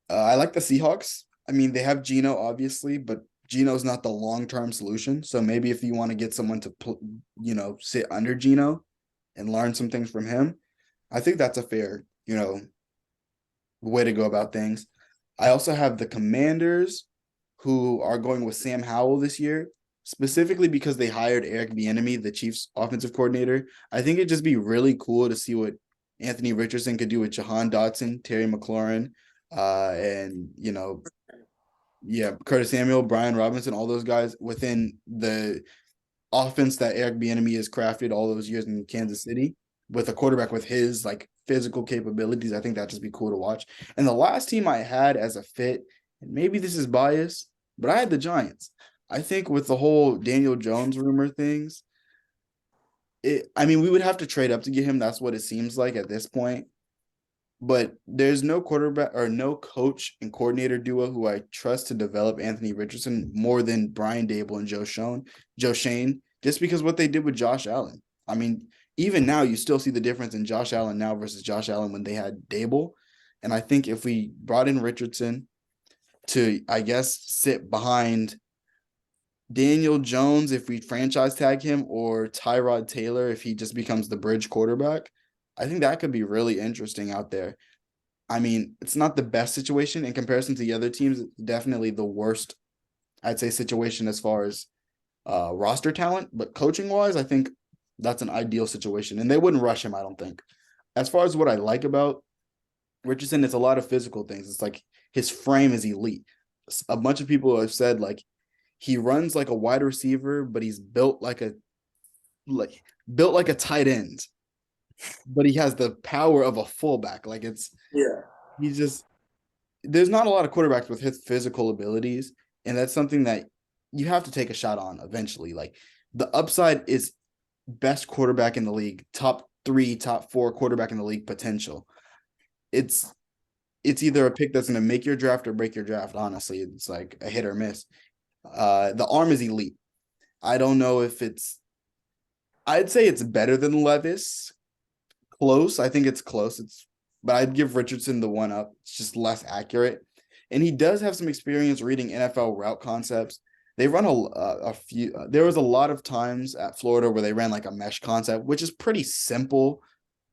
I like the Seahawks. I mean, they have Geno, obviously, but Geno's not the long-term solution. So maybe if you want to get someone to, sit under Geno and learn some things from him, I think that's a fair, way to go about things. I also have the Commanders, who are going with Sam Howell this year, specifically because they hired Eric Bieniemy, the Chiefs offensive coordinator. I think it'd just be really cool to see what Anthony Richardson could do with Jahan Dotson, Terry McLaurin, and yeah, Curtis Samuel, Brian Robinson, all those guys within the offense that Eric Bieniemy has crafted all those years in Kansas City with a quarterback with his like physical capabilities. I think that'd just be cool to watch. And the last team I had as a fit, and maybe this is biased, but I had the Giants. I think with the whole Daniel Jones rumor things, I mean, we would have to trade up to get him. That's what it seems like at this point. But there's no quarterback or no coach and coordinator duo who I trust to develop Anthony Richardson more than Brian Dable and Joe Shane, just because what they did with Josh Allen. I mean, even now you still see the difference in Josh Allen now versus Josh Allen when they had Dable. And I think if we brought in Richardson to, I guess, sit behind Daniel Jones, if we franchise tag him, or Tyrod Taylor, if he just becomes the bridge quarterback, I think that could be really interesting out there. I mean, it's not the best situation in comparison to the other teams. It's definitely the worst, I'd say, situation as far as roster talent. But coaching wise, I think that's an ideal situation. And they wouldn't rush him, I don't think. As far as what I like about Richardson, it's a lot of physical things. It's like his frame is elite. A bunch of people have said like he runs like a wide receiver, but he's like built like a tight end, but he has the power of a fullback. Like Yeah. he's just there's not a lot of quarterbacks with his physical abilities, and that's something that you have to take a shot on eventually. Like the upside is best quarterback in the league, top 3, top 4 quarterback in the league potential. It's it's either a pick that's going to make your draft or break your draft. Honestly, it's like a hit or miss. The arm is elite. I don't know if I'd say it's better than Levis. Close. I think it's close. But I'd give Richardson the one up. It's just less accurate. And he does have some experience reading NFL route concepts. They run a few. There was a lot of times at Florida where they ran like a mesh concept, which is pretty simple.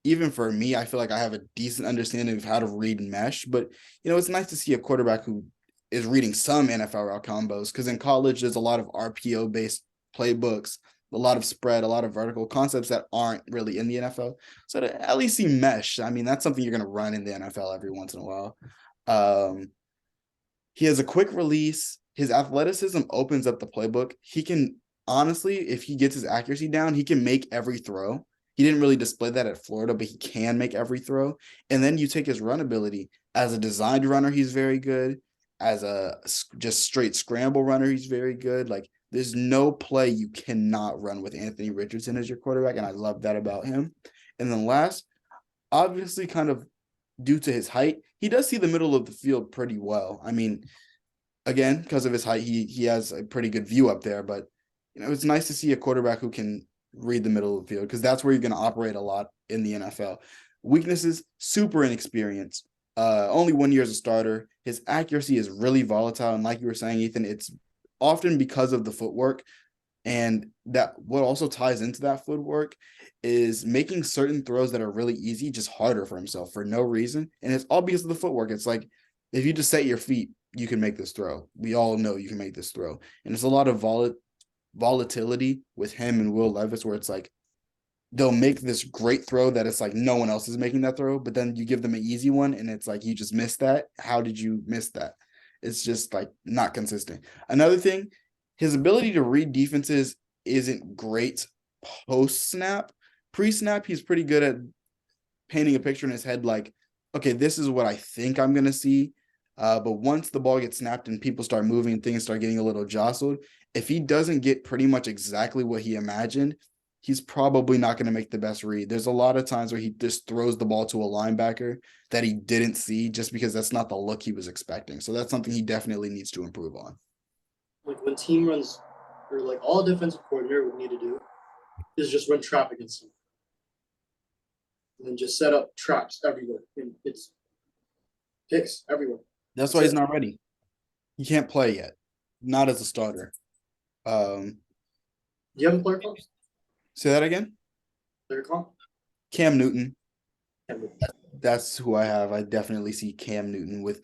Even for me, I feel like I have a decent understanding of how to read mesh. But it's nice to see a quarterback who is reading some NFL route combos, because in college there's a lot of RPO based playbooks, a lot of spread, a lot of vertical concepts that aren't really in the NFL. So to at least see mesh, I mean, that's something you're going to run in the NFL every once in a while. Um, he has a quick release. His athleticism opens up the playbook. He can honestly, if he gets his accuracy down, he can make every throw. He didn't really display that at Florida, but he can make every throw. And then you take his run ability. As a designed runner, he's very good. As a just straight scramble runner, he's very good. Like there's no play you cannot run with Anthony Richardson as your quarterback, and I love that about him. And then last, obviously, kind of due to his height, he does see the middle of the field pretty well. I mean, again, because of his height, he has a pretty good view up there. But it's nice to see a quarterback who can read the middle of the field because that's where you're going to operate a lot in the NFL. Weaknesses: super inexperienced. Only 1 year as a starter. His accuracy is really volatile, and like you were saying, Ethan, it's often because of the footwork. And that what also ties into that footwork is making certain throws that are really easy just harder for himself for no reason. And it's all because of the footwork. It's like if you just set your feet, you can make this throw. We all know you can make this throw. And it's a lot of volatility with him and Will Levis where it's like they'll make this great throw that it's like no one else is making that throw, but then you give them an easy one and it's like you just missed that. How did you miss that? It's just like not consistent. Another thing, his ability to read defenses isn't great post snap. Pre snap, he's pretty good at painting a picture in his head like, okay, this is what I think I'm going to see. But once the ball gets snapped and people start moving, things start getting a little jostled. If he doesn't get pretty much exactly what he imagined, he's probably not going to make the best read. There's a lot of times where he just throws the ball to a linebacker that he didn't see just because that's not the look he was expecting. So that's something he definitely needs to improve on. Like when team runs, or like all defensive coordinator would need to do is just run trap against him. And then just set up traps everywhere. And it's picks everywhere. That's why he's not ready. He can't play yet. Not as a starter. Do you have a player comp? Say that again? Player comp? Cam Newton. Cam Newton. That's who I have. I definitely see Cam Newton with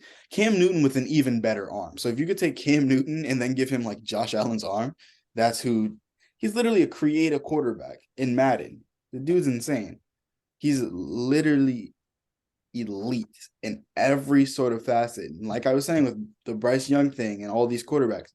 an even better arm. So if you could take Cam Newton and then give him like Josh Allen's arm, that's who he's literally a creative quarterback in Madden. The dude's insane. He's literally elite in every sort of facet. And like I was saying with the Bryce Young thing and all these quarterbacks,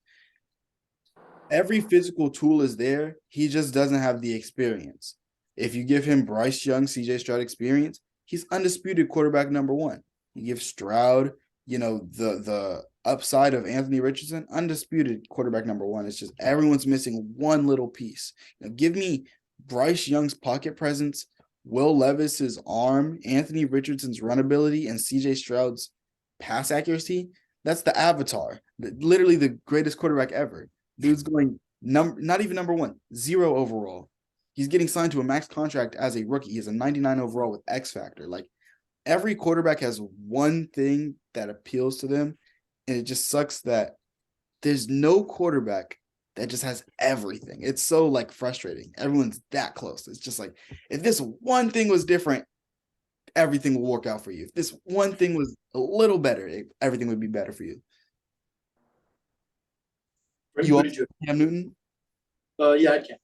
every physical tool is there. He just doesn't have the experience. If you give him Bryce Young, CJ Stroud experience, he's undisputed quarterback number one. You give Stroud, the upside of Anthony Richardson, undisputed quarterback number one. It's just everyone's missing one little piece. Give me Bryce Young's pocket presence, Will Levis's arm, Anthony Richardson's run ability, and CJ Stroud's pass accuracy. That's the avatar. Literally the greatest quarterback ever. Dude's going not even number one, 0 overall. He's getting signed to a max contract as a rookie. He has a 99 overall with X Factor. Like every quarterback has one thing that appeals to them. And it just sucks that there's no quarterback that just has everything. It's so like frustrating. Everyone's that close. It's just like, if this one thing was different, everything will work out for you. If this one thing was a little better, everything would be better for you. You also Cam Newton? Yeah, I can.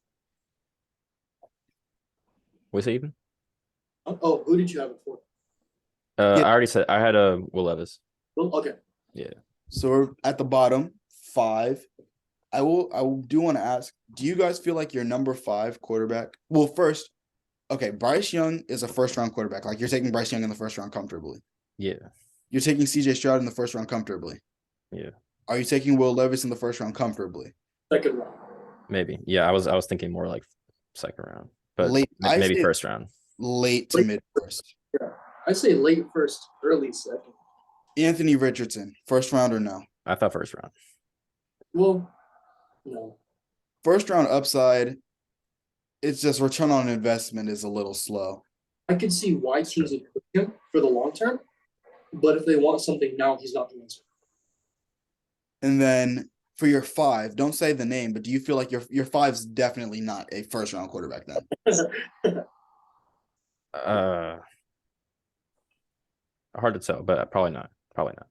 What's it even? Oh, who did you have before? I already said I had a Will Levis. Well, okay. Yeah. So we're at the bottom, 5. I do want to ask, do you guys feel like your number 5 quarterback? Well, first, okay, Bryce Young is a first-round quarterback. Like you're taking Bryce Young in the first round comfortably. Yeah. You're taking CJ Stroud in the first round comfortably. Yeah. Are you taking Will Levis in the first round comfortably? Second round. Maybe. Yeah, I was thinking more like second round, but maybe first round. Late to mid first. Yeah, I say late first, early second. Anthony Richardson, first round or no? I thought first round. Well, no. First round upside. It's just return on investment is a little slow. I could see why teams would pick him for the long term, but if they want something now, he's not the answer. And then for your 5, don't say the name, but do you feel like your 5's definitely not a first round quarterback then? Hard to tell, but probably not. Probably not.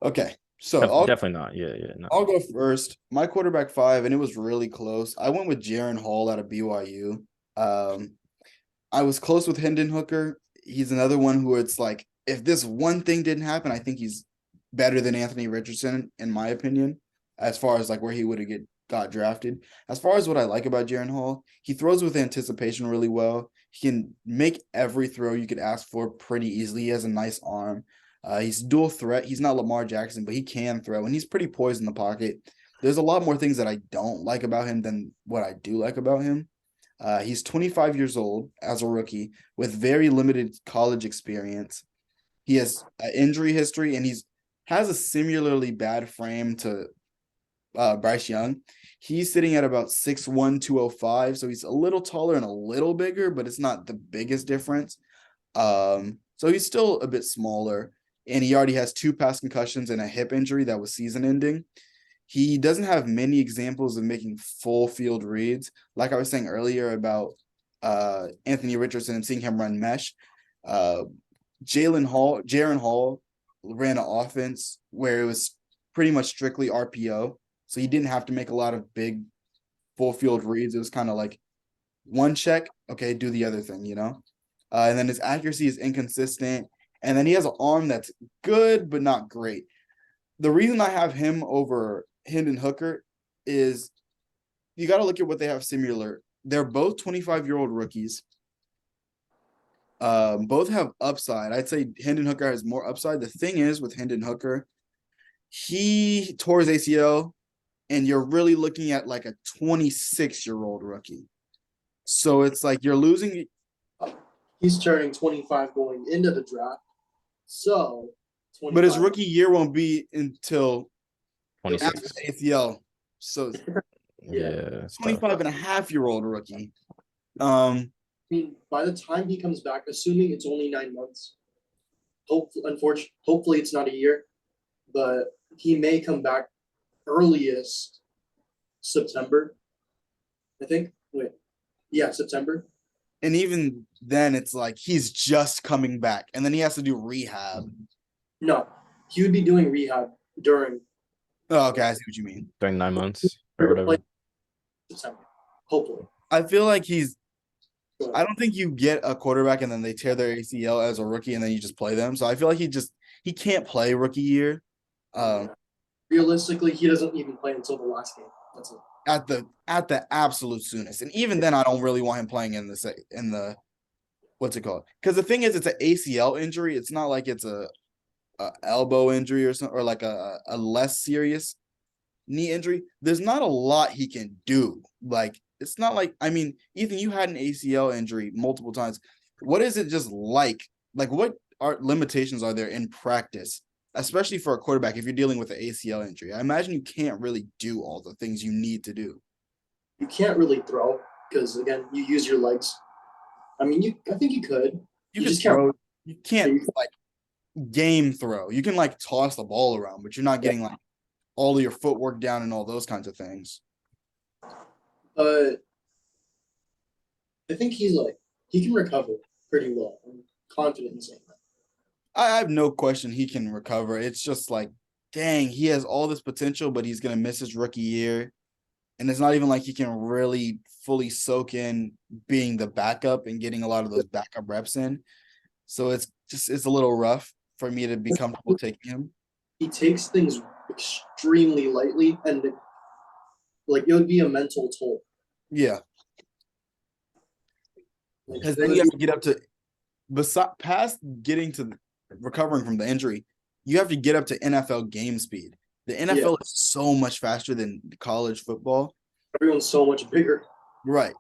Okay. So definitely not. Yeah, no. I'll go first. My quarterback 5, and it was really close. I went with Jaren Hall out of BYU. I was close with Hendon Hooker. He's another one who it's like, if this one thing didn't happen, I think he's better than Anthony Richardson, in my opinion, as far as like where he would have got drafted. As far as what I like about Jaren Hall, he throws with anticipation really well. He can make every throw you could ask for pretty easily. He has a nice arm. He's dual threat. He's not Lamar Jackson, but he can throw, and he's pretty poised in the pocket. There's a lot more things that I don't like about him than what I do like about him. He's 25 years old as a rookie with very limited college experience. He has an injury history and he's has a similarly bad frame to Bryce Young. He's sitting at about 6'1", 205. So he's a little taller and a little bigger, but it's not the biggest difference. So he's still a bit smaller. And he already has 2 past concussions and a hip injury that was season ending. He doesn't have many examples of making full field reads. Like I was saying earlier about Anthony Richardson and seeing him run mesh. Uh, Jaron Hall ran an offense where it was pretty much strictly RPO. So he didn't have to make a lot of big full field reads. It was kind of like one check, okay, do the other thing, you know? And then his accuracy is inconsistent. And then he has an arm that's good, but not great. The reason I have him over Hendon Hooker is you got to look at what they have similar. They're both 25-year-old rookies. Both have upside. I'd say Hendon Hooker has more upside. The thing is with Hendon Hooker, he tore his ACL, and you're really looking at like a 26-year-old rookie. So it's like you're losing. He's turning 25 going into the draft. So, But his rookie year won't be until 26. after the ACL. So Yeah. 25 and a half-year-old rookie. I mean, by the time he comes back, assuming it's only 9 months, hopefully it's not a year, but he may come back earliest September, I think. September. And even then, it's like he's just coming back, and then he has to do rehab. No, he would be doing rehab during. Oh, okay, I see what you mean. During 9 months or whatever. Like September, hopefully. I feel like I don't think you get a quarterback and then they tear their ACL as a rookie and then you just play them. So I feel like he can't play rookie year. Realistically, he doesn't even play until the last game. That's it. At the absolute soonest. And even then, I don't really want him playing in the what's it called? Because the thing is, it's an ACL injury. It's not like it's a elbow injury or something, or like a less serious knee injury. There's not a lot he can do. Like, it's not like, I mean, Ethan, you had an ACL injury multiple times. What is it just like? Like, what limitations are there in practice, especially for a quarterback if you're dealing with an ACL injury? I imagine you can't really do all the things you need to do. You can't really throw because, again, you use your legs. I mean, I think you could. You just throw. You can't like game throw. You can like toss the ball around, but you're not getting like all of your footwork down and all those kinds of things. I think he can recover pretty well. I'm confident in saying that. I have no question he can recover. It's just like, dang, he has all this potential, but he's gonna miss his rookie year. And it's not even like he can really fully soak in being the backup and getting a lot of those backup reps in. So it's a little rough for me to be comfortable taking him. He takes things extremely lightly, and like it would be a mental toll. Yeah. Because then you have to get up to past getting to recovering from the injury, you have to get up to NFL game speed. The NFL is so much faster than college football. Everyone's so much bigger. Right.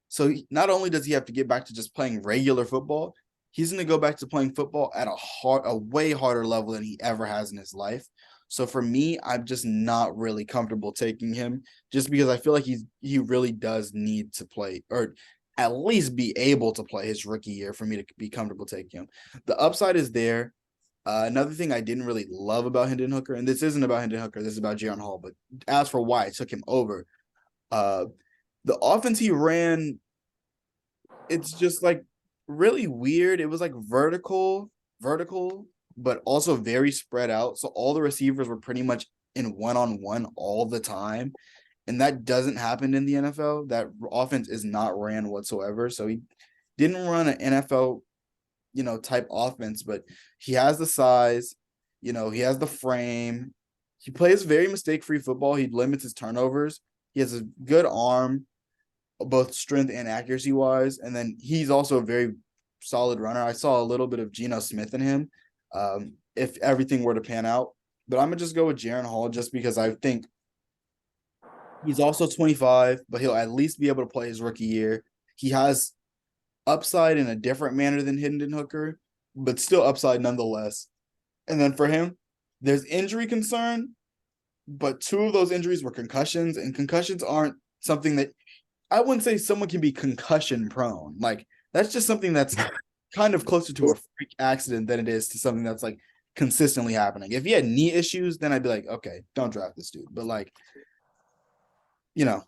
So not only does he have to get back to just playing regular football, he's going to go back to playing football at a way harder level than he ever has in his life. So for me, I'm just not really comfortable taking him just because I feel like he really does need to play or at least be able to play his rookie year for me to be comfortable taking him. The upside is there. Another thing I didn't really love about Hendon Hooker, and this isn't about Hendon Hooker, this is about Jaron Hall, but as for why I took him over, the offense he ran, it's just like really weird. It was like vertical, but also very spread out. So all the receivers were pretty much in one-on-one all the time. And that doesn't happen in the NFL. That offense is not ran whatsoever. So he didn't run an NFL, type offense, but he has the size, he has the frame. He plays very mistake-free football. He limits his turnovers. He has a good arm, both strength and accuracy-wise. And then he's also a very solid runner. I saw a little bit of Geno Smith in him if everything were to pan out. But I'm going to just go with Jaron Hall just because I think he's also 25, but he'll at least be able to play his rookie year. he has upside in a different manner than Hendon Hooker, but still upside nonetheless. And then for him, there's injury concern, but two of those injuries were concussions, and concussions aren't something that I wouldn't say someone can be concussion prone. Like that's just something that's kind of closer to a freak accident than it is to something that's like consistently happening. If he had knee issues, then I'd be like, okay, don't draft this dude. But like, you know,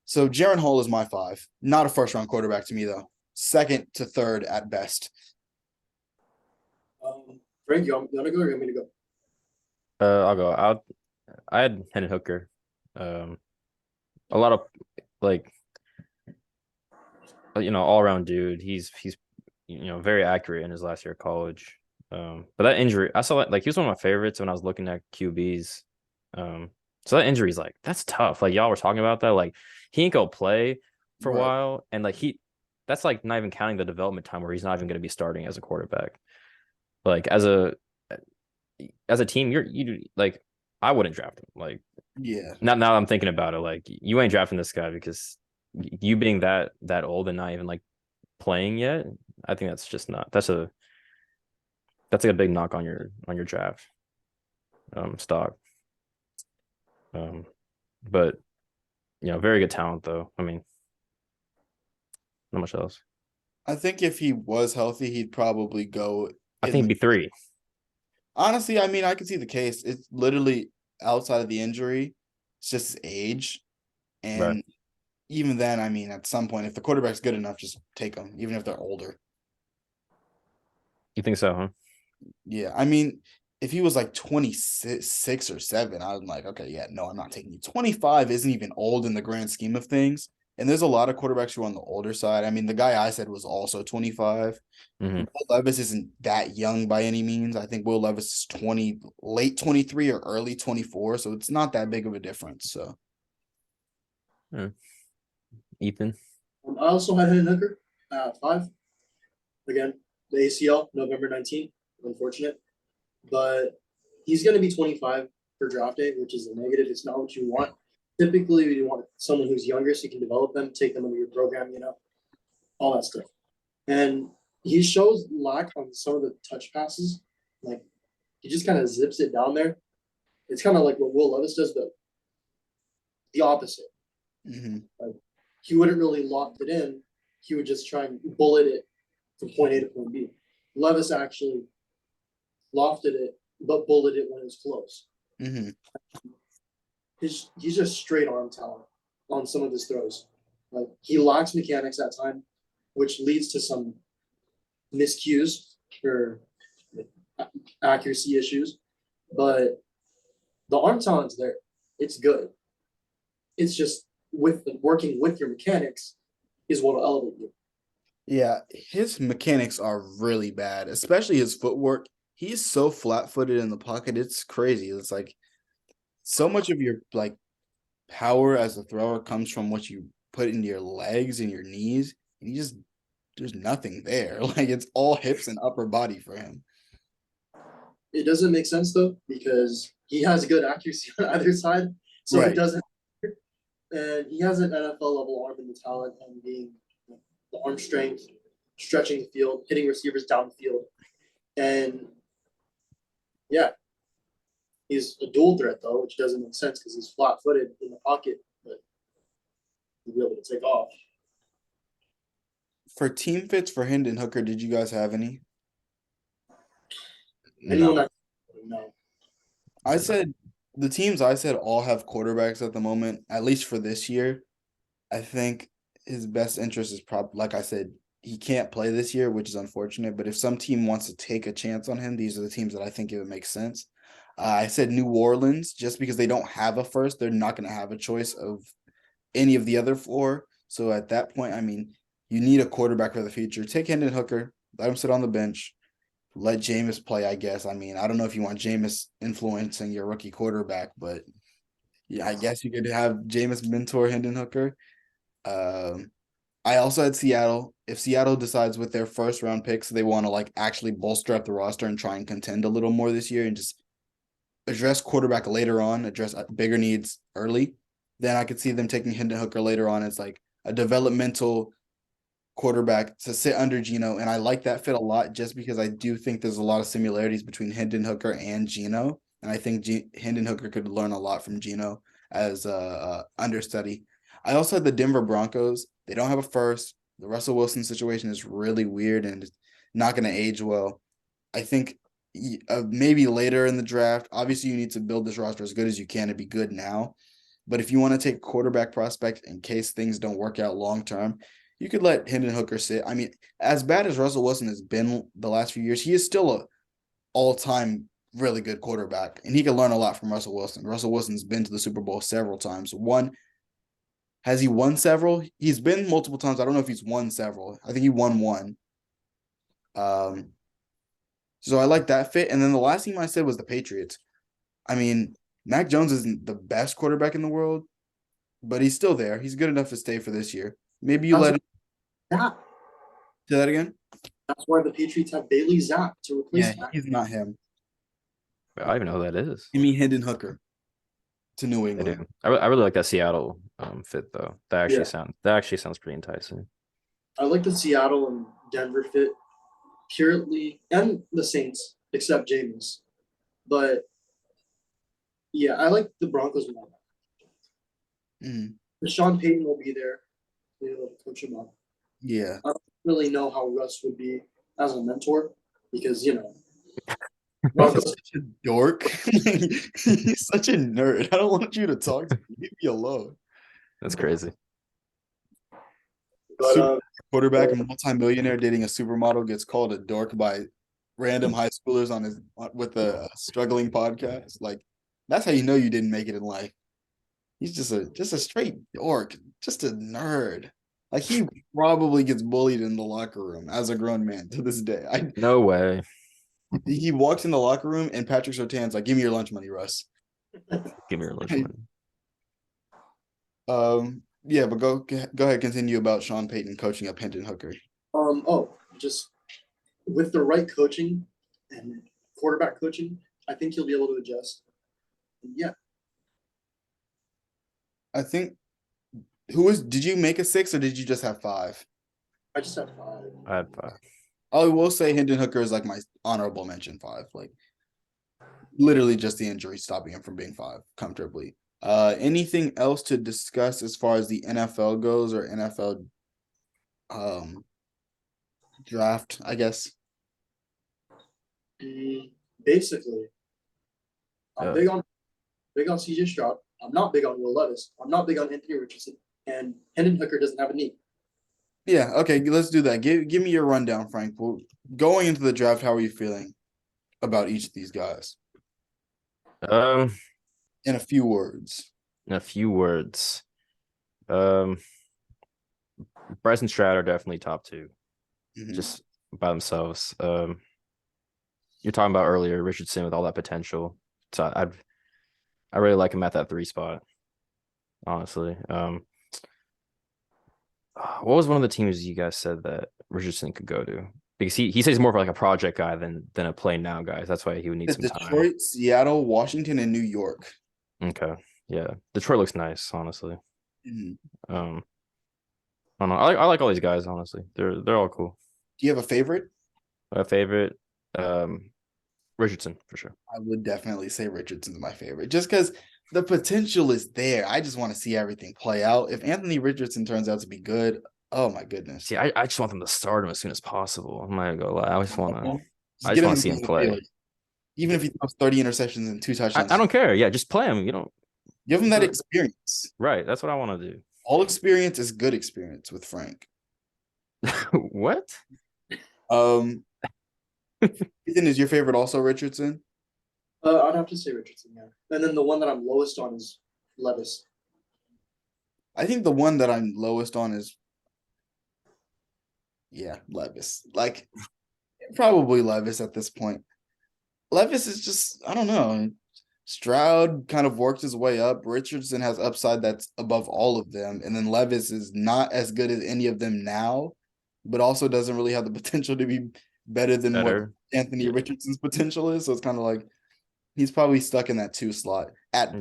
so Jaron Hall is my 5. Not a first round quarterback to me though. Second to third at best. Frank, you want to go or you want me to go? I'll go. I had Hendon Hooker. A lot of like all around dude. He's very accurate in his last year of college. But that injury, I saw like he was one of my favorites when I was looking at QBs. So that injury is like that's tough. Like y'all were talking about that. Like he ain't go play for a Right. while, and like that's like not even counting the development time where he's not even going to be starting as a quarterback. Like as a team, you like I wouldn't draft him. Like Yeah. now I'm thinking about it, like you ain't drafting this guy because you being that old and not even like playing yet. I think that's just not that's like a big knock on your draft stock. But very good talent though. I mean, not much else. I think if he was healthy, he'd probably go I in think the it'd be 3. honestly, I mean, I can see the case. It's literally outside of the injury, it's just his age. Right. And even then, I mean, at some point, if the quarterback's good enough, just take them, even if they're older. You think so, huh? Yeah. I mean, if he was like 26 or 7, I'm like, okay, yeah, no, I'm not taking you. 25 isn't even old in the grand scheme of things. And there's a lot of quarterbacks who are on the older side. I mean, the guy I said was also 25. Mm-hmm. Will Levis isn't that young by any means. I think Will Levis is 20, late 23 or early 24. So it's not that big of a difference. So Yeah. Ethan. I also had Hendon Hooker at 5. Again, the ACL, November 19th. Unfortunate. But he's going to be 25 for draft day, which is a negative. It's not what you want. Typically, you want someone who's younger so you can develop them, take them into your program, all that stuff. And he shows lack on some of the touch passes. Like, he just kind of zips it down there. It's kind of like what Will Levis does, but the opposite. mhm. Like, he wouldn't really lock it in. He would just try and bullet it from point A to point B. Levis actually lofted it, but bulleted it when it was close. Mhm. He's just straight arm talent on some of his throws. Like he lacks mechanics at time, which leads to some miscues or accuracy issues. But the arm talent's there. It's good. It's just working with your mechanics is what will elevate you. Yeah, his mechanics are really bad, especially his footwork. He's so flat-footed in the pocket. It's crazy. It's like so much of your like power as a thrower comes from what you put in your legs and your knees. And there's nothing there. Like it's all hips and upper body for him. It doesn't make sense though because he has good accuracy on either side, so it Right. doesn't. And he has an NFL level arm in the talent and being the arm strength, stretching the field, hitting receivers down the field, and yeah, he's a dual threat though, which doesn't make sense because he's flat-footed in the pocket, but he'll be able to take off. For team fits for Hendon Hooker, did you guys have any? Anyone No. that no, I said the teams I said all have quarterbacks at the moment, at least for this year. I think his best interest is probably, like I said, he can't play this year, which is unfortunate. But if some team wants to take a chance on him, these are the teams that I think it would make sense. I said New Orleans, just because they don't have a first, they're not going to have a choice of any of the other 4. So at that point, I mean, you need a quarterback for the future. Take Hendon Hooker, let him sit on the bench, let Jameis play, I guess. I mean, I don't know if you want Jameis influencing your rookie quarterback, but yeah, I guess you could have Jameis mentor Hendon Hooker. Um, I also had Seattle. If Seattle decides with their first round picks they want to like actually bolster up the roster and try and contend a little more this year and just address quarterback later on, address bigger needs early, then I could see them taking Hendon Hooker later on as like a developmental quarterback to sit under Geno, and I like that fit a lot just because I do think there's a lot of similarities between Hendon Hooker and Geno, and I think Hendon Hooker could learn a lot from Geno as a understudy. I also had the Denver Broncos. They don't have a first. The Russell Wilson situation is really weird and not going to age well. I think maybe later in the draft, obviously you need to build this roster as good as you can to be good now. But if you want to take quarterback prospect in case things don't work out long term, you could let Hendon Hooker sit. I mean, as bad as Russell Wilson has been the last few years, he is still a all-time really good quarterback, and he can learn a lot from Russell Wilson. Russell Wilson's been to the Super Bowl several times. Has he won several? He's been multiple times. I don't know if he's won several. I think he won one. So I like that fit. And then the last team I said was the Patriots. I mean, Mac Jones isn't the best quarterback in the world, but he's still there. He's good enough to stay for this year. Maybe you let him. Yeah. Say that again? That's why the Patriots have Bailey Zapp to replace Yeah, he's not him. I don't even know who that is. Give me Hendon Hooker to New I England. do. I really like that Seattle fit though. That actually sounds pretty enticing. I like the Seattle and Denver fit purely, and the Saints, except Jameis. But yeah, I like the Broncos more. Mm, Sean Payton will be there. They'll coach him up. yeah. I don't really know how Russ would be as a mentor because Russ is such a dork. He's such a nerd. I don't want you to talk to me. Leave me alone. That's crazy. But Quarterback and multimillionaire dating a supermodel gets called a dork by random high schoolers on his with a struggling podcast. Like that's how you know you didn't make it in life. He's just a straight dork, just a nerd. Like he probably gets bullied in the locker room as a grown man to this day. No way. He walks in the locker room and Patrick Surtain's like, "Give me your lunch money, Russ." Give me your lunch money. Yeah, but go ahead, continue about Sean Payton coaching up Hendon Hooker. Just with the right coaching and quarterback coaching, I think he'll be able to adjust. And yeah. I think did you make a 6 or did you just have 5? I just have 5. I had 5. I will say Hendon Hooker is like my honorable mention 5. Like literally just the injury stopping him from being 5 comfortably. Anything else to discuss as far as the NFL goes or NFL draft, I guess? Basically, I'm big on CJ Stroud. I'm not big on Will Levis. I'm not big on Anthony Richardson. And Hendon Hooker doesn't have a knee. Yeah, okay, let's do that. Give me your rundown, Frank. Well, going into the draft, how are you feeling about each of these guys? In a few words. Bryson Stroud are definitely top 2, Mhm. just by themselves. You're talking about earlier Richardson with all that potential, so I really like him at that 3 spot. Honestly, what was one of the teams you guys said that Richardson could go to? Because he says he's more of like a project guy than a play now guy. That's why he would need some time. Detroit, Seattle, Washington, and New York. Okay, yeah, Detroit looks nice, honestly. Mhm. I don't know. I like all these guys, honestly. They're all cool. Do you have a favorite? My favorite, Richardson for sure. I would definitely say Richardson's my favorite, just because the potential is there. I just want to see everything play out. If Anthony Richardson turns out to be good, oh my goodness. See, I just want them to start him as soon as possible. I'm not gonna go lie. I just want Just to see him play. Even if he throws 30 interceptions and 2 touchdowns. I don't care. Yeah, just play him. Give him that experience. Right. That's what I want to do. All experience is good experience with Frank. What? Ethan, is your favorite also Richardson? I'd have to say Richardson, yeah. And then the one that I'm lowest on is Levis. I think the one that I'm lowest on is Levis. Like probably Levis at this point. Levis is just, I don't know. Stroud kind of worked his way up. Richardson has upside that's above all of them. And then Levis is not as good as any of them now, but also doesn't really have the potential to be better than what Anthony Richardson's potential is. So it's kind of like he's probably stuck in that 2 slot at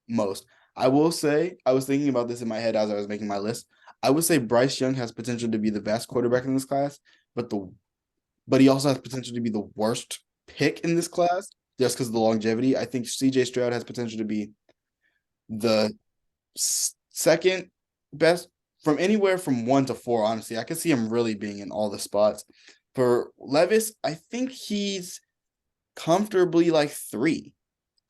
most. I will say, I was thinking about this in my head as I was making my list. I would say Bryce Young has potential to be the best quarterback in this class, but he also has potential to be the worst pick in this class just because of the longevity. I think CJ Stroud has potential to be the second best from anywhere from 1 to 4. Honestly, I could see him really being in all the spots. For Levis, I think he's comfortably like 3.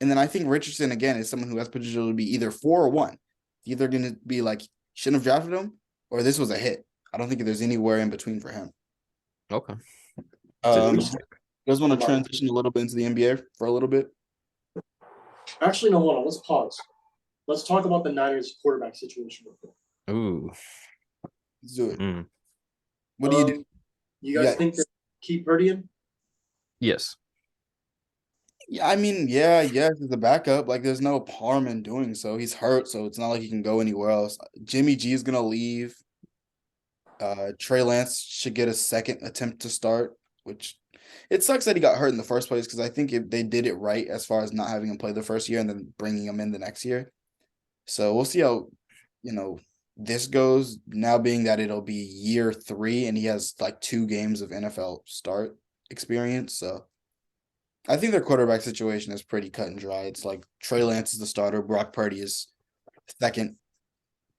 And then I think Richardson again is someone who has potential to be either 4 or 1. Either going to be like shouldn't have drafted him, or this was a hit. I don't think there's anywhere in between for him. Okay. You guys want to transition a little bit into the NBA for a little bit? Actually, no, hold on. Let's pause. Let's talk about the Niners quarterback situation real quick. Ooh. Let's do it. Mm. What do you do? You guys think that keep Purdy in? Yes. Yeah, I mean, yes, as a backup. Like, there's no harm in doing so. He's hurt, so it's not like he can go anywhere else. Jimmy G is gonna leave. Trey Lance should get a second attempt to start, which it sucks that he got hurt in the first place because I think if they did it right as far as not having him play the first year and then bringing him in the next year. So we'll see how, this goes now being that it'll be year 3 and he has like 2 games of NFL start experience. So I think their quarterback situation is pretty cut and dry. It's like Trey Lance is the starter, Brock Purdy is second.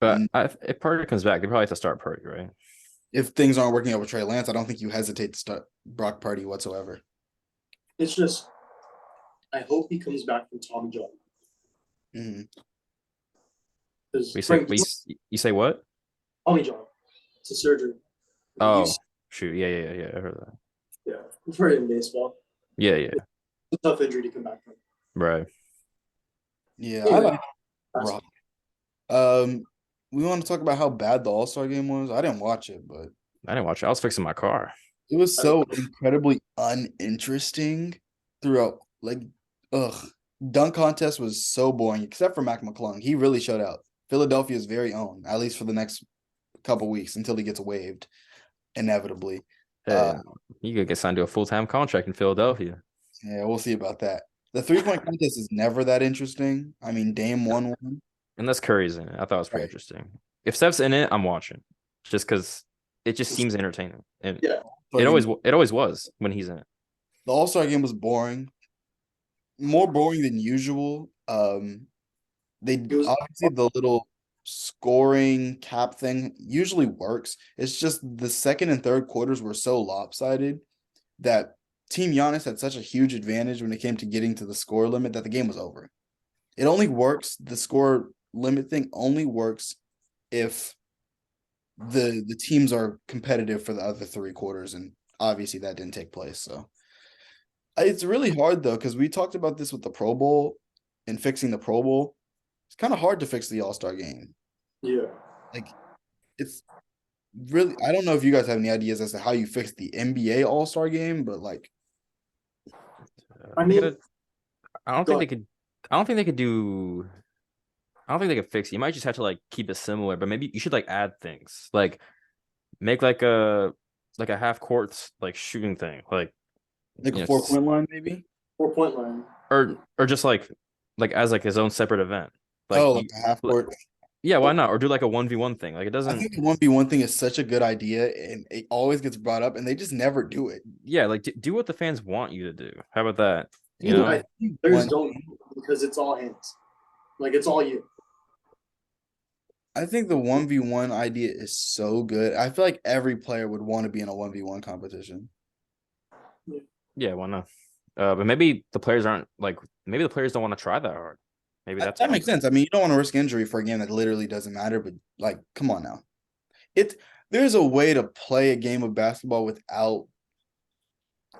But if Purdy comes back, they probably have to start Purdy, right? If things aren't working out with Trey Lance, I don't think you hesitate to start Brock Purdy whatsoever. It's just, I hope he comes back from Tommy John. Mm-hmm. You say what? Tommy John. It's a surgery. Oh, shoot. Yeah. I heard that. Yeah. We've heard it in baseball. Yeah. It's a tough injury to come back from. Right. Yeah. I like Brock. We want to talk about how bad the All-Star game was. I didn't watch it, but I didn't watch it. I was fixing my car. It was so incredibly uninteresting throughout. Like, dunk contest was so boring, except for Mac McClung. He really showed out. Philadelphia's very own, at least for the next couple weeks until he gets waived, inevitably. Hey, you could get signed to a full-time contract in Philadelphia. Yeah, we'll see about that. The 3-point contest is never that interesting. I mean, Dame won one. Unless Curry's in it. I thought it was pretty interesting. If Steph's in it, I'm watching. Just because it just seems entertaining. And it always was when he's in it. The All-Star game was boring. More boring than usual. They obviously the little scoring cap thing usually works. It's just the second and third quarters were so lopsided that Team Giannis had such a huge advantage when it came to getting to the score limit that the game was over. It only works, the score limit thing only works if the teams are competitive for the other 3 quarters, and obviously that didn't take place. So it's really hard though, because we talked about this with the Pro Bowl and fixing the Pro Bowl. It's kind of hard to fix the All-Star game. Yeah. Like, it's really, I don't know if you guys have any ideas as to how you fix the NBA All-Star game, but like, I mean, I don't think they could. I don't think they could do. I don't think they could fix it. You might just have to like keep it similar, but maybe you should like add things, like make like a half court like shooting thing, like a 4-point line, maybe 4-point line, or just like as like his own separate event. Like like a half court. Yeah, why not? Or do like a 1v1 thing. Like it doesn't. I think the 1v1 thing is such a good idea, and it always gets brought up, and they just never do it. Yeah, like do what the fans want you to do. How about that? Players don't, because it's all hands. Like, it's all you. I think the 1v1 idea is so good. I feel like every player would want to be in a 1v1 competition. Yeah, why not? But maybe the players aren't like. Maybe the players don't want to try that hard. Maybe that makes sense. I mean, you don't want to risk injury for a game that literally doesn't matter. But like, come on now, there's a way to play a game of basketball without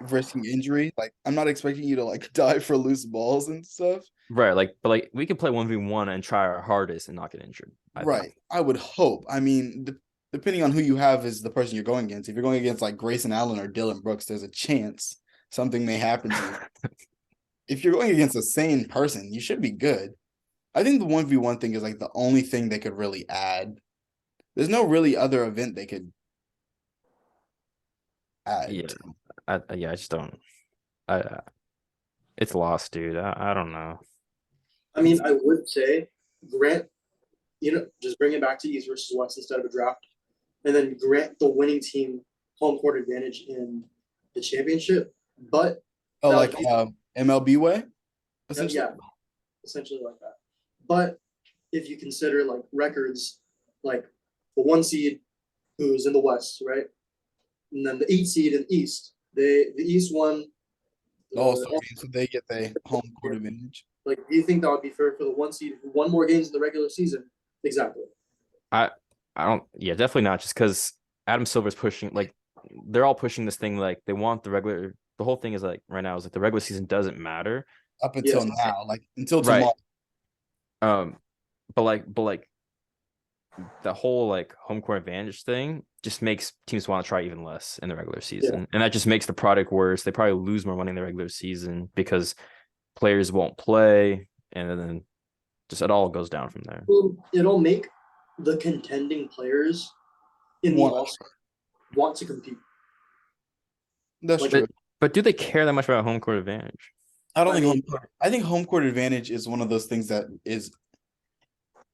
risking injury. Like, I'm not expecting you to like die for loose balls and stuff. Right. Like, but like we could play 1v1 and try our hardest and not get injured. I would hope. I mean, depending on who you have is the person you're going against. If you're going against like Grayson Allen or Dylan Brooks, there's a chance something may happen to you. If you're going against a sane person, you should be good. I think the 1v1 thing is like the only thing they could really add. There's no really other event they could add. Yeah, I just don't. It's lost, dude. I don't know. I mean, I would say grant, just bring it back to East versus West instead of a draft, and then grant the winning team home court advantage in the championship. But Oh, that like would be, MLB way, essentially. yeah, essentially like that. But if you consider like records, like the 1 seed who's in the West, right? And then the 8 seed in the East. The East won. Oh, so, Uh, okay, so they get the home court advantage. like, do you think that would be fair for the 1 seed who won more games in the regular season? Exactly. I I don't. Yeah, definitely not. Just because Adam Silver's pushing, like they're all pushing this thing, like they want the regular. The whole thing is like right now is like the regular season doesn't matter, Up until Yes. now, like until right? tomorrow. Um, but like the whole like home court advantage thing just makes teams want to try even less in the regular Yeah. season, and that just makes the product worse. They probably lose more money in the regular season because players won't play, and then just it all goes down from there. Well, it'll make the contending players in the One, All Star want to compete. that's Like, true. But do they care that much about home court advantage? I don't I think mean, I think home court advantage is one of those things that is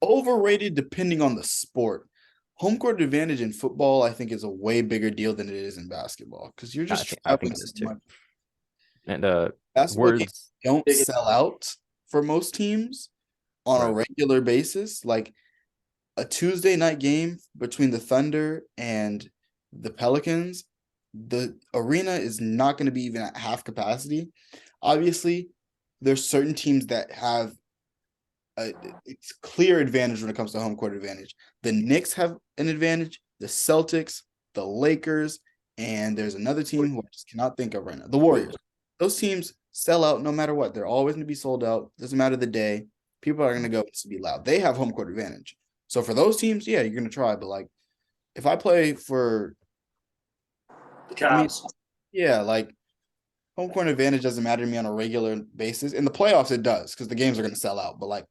overrated depending on the sport. Home court advantage in football, I think, is a way bigger deal than it is in basketball because you're just I think traveling it so is too. much. And Basketball games words, don't big, sell out for most teams on a right? regular basis. Like a Tuesday night game between the Thunder and the Pelicans, the arena is not going to be even at half capacity. Obviously, there's certain teams that have it's clear advantage when it comes to home court advantage. The Knicks have an advantage, the Celtics, the Lakers, and there's another team who I just cannot think of right now. The Warriors. Those teams sell out no matter what. They're always going to be sold out. Doesn't matter the day. People are going to go to be loud. They have home court advantage. So for those teams, yeah, you're going to try. But like, if I play for, the I mean, Cavs. yeah, like home court advantage doesn't matter to me on a regular basis. In the playoffs, it does because the games are going to sell out. But like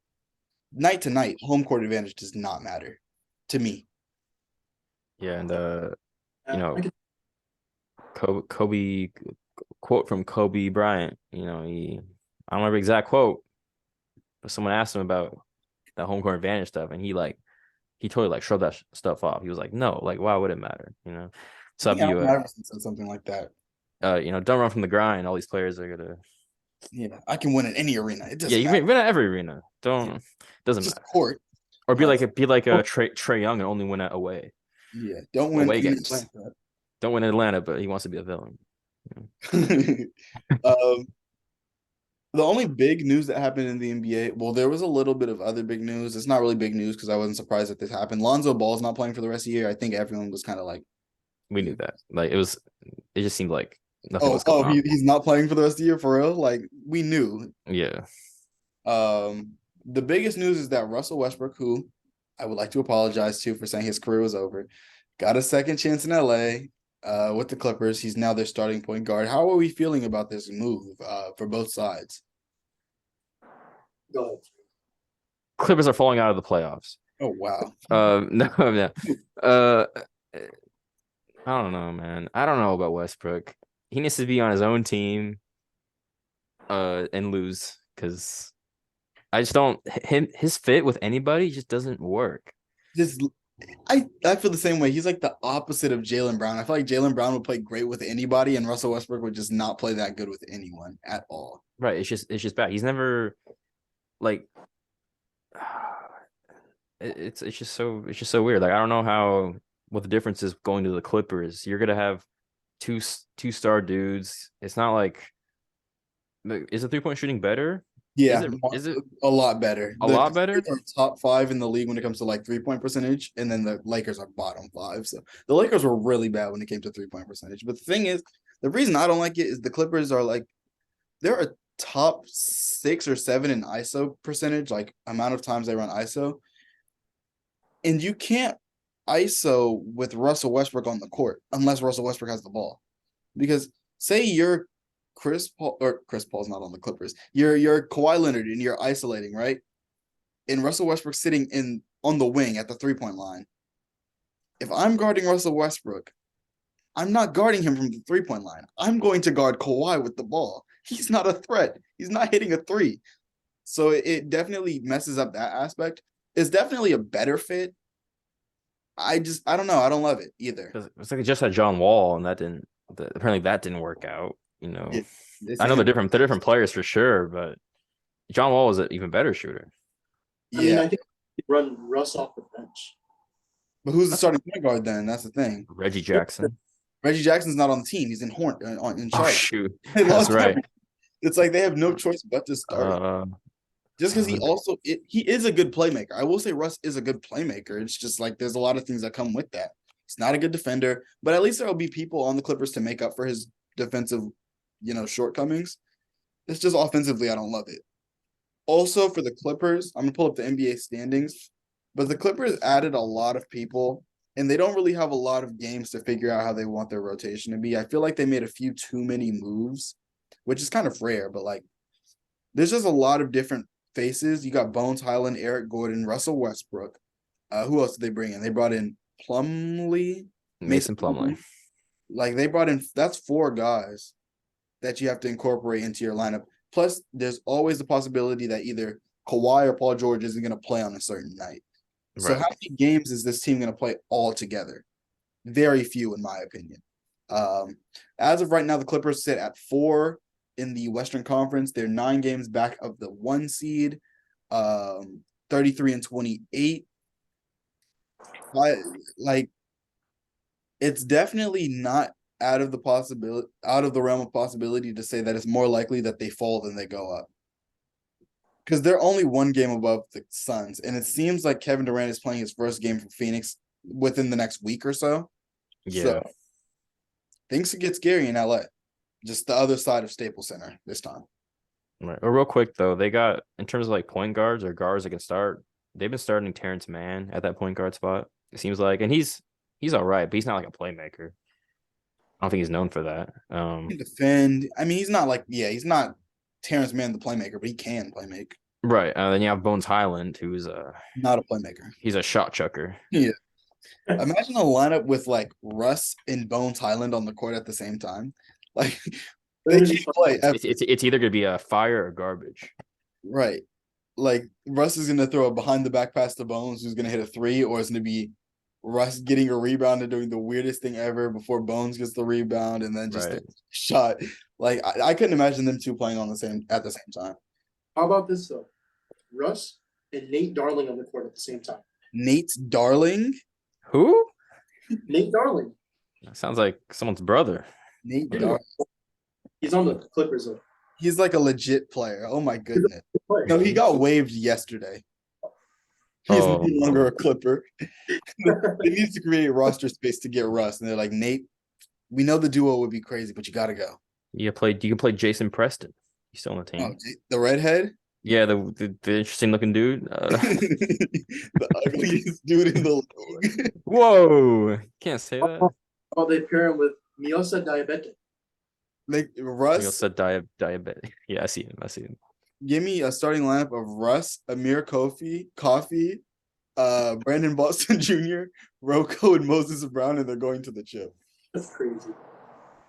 night to night, home court advantage does not matter to me. Yeah, and you I know, could, Kobe quote from Kobe Bryant. I don't remember the exact quote, but someone asked him about that home court advantage stuff, and he totally like shrugged that stuff off. He was like, "No, like why would it matter?" I So think Allen Iverson said something like that. don't run from the grind. All these players are gonna. Yeah, I can win in any arena. It Yeah, doesn't you matter. win at every arena. Yeah. Doesn't Just matter. court. Or be Like, like a Trey Young and only win at away yeah, don't win in games. Atlanta. Don't win in Atlanta, but he wants to be a villain. um, the only big news that happened in the NBA, well, there was a little bit of other big news. It's not really big news because I wasn't surprised that this happened. Lonzo Ball's not playing for the rest of the year. I think everyone was kind of like, We knew that. Like it just seemed like nothing was going oh, on. he's not playing for the rest of the year for real. Like we knew. Yeah. The biggest news is that Russell Westbrook, who I would like to apologize to for saying his career was over, got a second chance in LA with the Clippers. He's now their starting point guard. How are we feeling about this move for both sides? go ahead. Clippers are falling out of the playoffs. Oh wow. No, no. Uh, I don't know, man. I don't know about Westbrook. He needs to be on his own team, and lose because I just don't his fit with anybody just doesn't work. Just I feel the same way. He's like the opposite of Jaylen Brown. I feel like Jaylen Brown would play great with anybody, and Russell Westbrook would just not play that good with anyone at all. Right. It's just bad. He's never like it's just so weird. Like I don't know what the difference is going to the Clippers. You're gonna have two-star dudes. It's not like is the 3-point shooting better? Yeah, Is it a lot better. a The lot better? Clippers are top 5 in the league when it comes to like 3-point percentage, and then the Lakers are bottom 5. So the Lakers were really bad when it came to 3-point percentage. But the thing is, the reason I don't like it is the Clippers are like they're a top 6 or 7 in ISO percentage, like amount of times they run ISO, and you can't ISO with Russell Westbrook on the court unless Russell Westbrook has the ball, because say you're Chris Paul's not on the Clippers. You're Kawhi Leonard and you're isolating, right? And Russell Westbrook sitting in on the wing at the 3-point line. If I'm guarding Russell Westbrook, I'm not guarding him from the 3-point line. I'm going to guard Kawhi with the ball. He's not a threat. He's not hitting a three. So it definitely messes up that aspect. It's definitely a better fit. I don't know. I don't love it either. Because it's like it just had John Wall, and apparently that didn't work out. Yeah, they're I know saying they're different players for sure, but John Wall was an even better shooter. I mean, yeah, I think they run Russ off the bench. but who's the That's starting point guard then? That's the thing. Reggie Jackson. Reggie Jackson's not on the team. He's in Oh Charlotte. shoot, They that's lost right. everything. It's like they have no choice but to start him. Uh, Just because uh, he is a good playmaker. I will say Russ is a good playmaker. It's just like there's a lot of things that come with that. He's not a good defender, but at least there will be people on the Clippers to make up for his defensive, shortcomings. It's just offensively, I don't love it. Also for the Clippers, I'm gonna pull up the NBA standings, but the Clippers added a lot of people, and they don't really have a lot of games to figure out how they want their rotation to be. I feel like they made a few too many moves, which is kind of rare, but like there's just a lot of different faces. You got Bones Highland, Eric Gordon, Russell Westbrook. Who else did they bring in? They brought in Plumlee, Mason Plumlee. Like they brought in that's four guys that you have to incorporate into your lineup. Plus, there's always the possibility that either Kawhi or Paul George isn't going to play on a certain night. So Right. how many games is this team going to play all together? Very few, in my opinion. As of right now, the Clippers sit at 4 in the Western Conference. They're 9 games back of the 1 seed, 33-28. Like it's definitely not out of the realm of possibility to say that it's more likely that they fall than they go up. Because they're only 1 game above the Suns, and it seems like Kevin Durant is playing his first game for Phoenix within the next week or so. Yeah. So things could get scary in LA. Just the other side of Staples Center this time. Right. Real quick though, they got in terms of like point guards or guards that can start. They've been starting Terrence Mann at that point guard spot. It seems like, and he's all right, but he's not like a playmaker. I don't think he's known for that. He can defend. I mean, he's not Terrence Mann the playmaker, but he can play make. Right. Then you have Bones Highland, who's Not a playmaker. he's a shot chucker. Yeah. Imagine a lineup with like Russ and Bones Highland on the court at the same time. Like they can't play ever. It's either gonna be a fire or garbage. Right. Like Russ is gonna throw a behind the back pass to Bones, who's gonna hit a 3, or it's gonna be Russ getting a rebound and doing the weirdest thing ever before Bones gets the rebound and then just Right. a shot. Like I couldn't imagine them two playing at the same time. How about this though? Russ and Nate Darling on the court at the same time. Nate's Darling. Who? Nate Darling. That sounds like someone's brother. Nate Yeah. Darling. He's on the Clippers though. He's like a legit player. Oh my goodness. No, he got waived yesterday. He's Oh. no longer a Clipper. They need to create roster space to get Russ. And they're like, Nate, we know the duo would be crazy, but you got to go. You can play Jason Preston. He's still on the team. Oh, the redhead? Yeah, the interesting looking dude. The ugliest dude in the league. Whoa, can't say that. Oh, they pair him with Miosa Diabetic. Like You Russ, said diabetic. Yeah, I see him. I see him. give me a starting lineup of Russ, Amir Coffee, Brandon Boston Jr., Rocco, and Moses Brown, and they're going to the chip. That's crazy.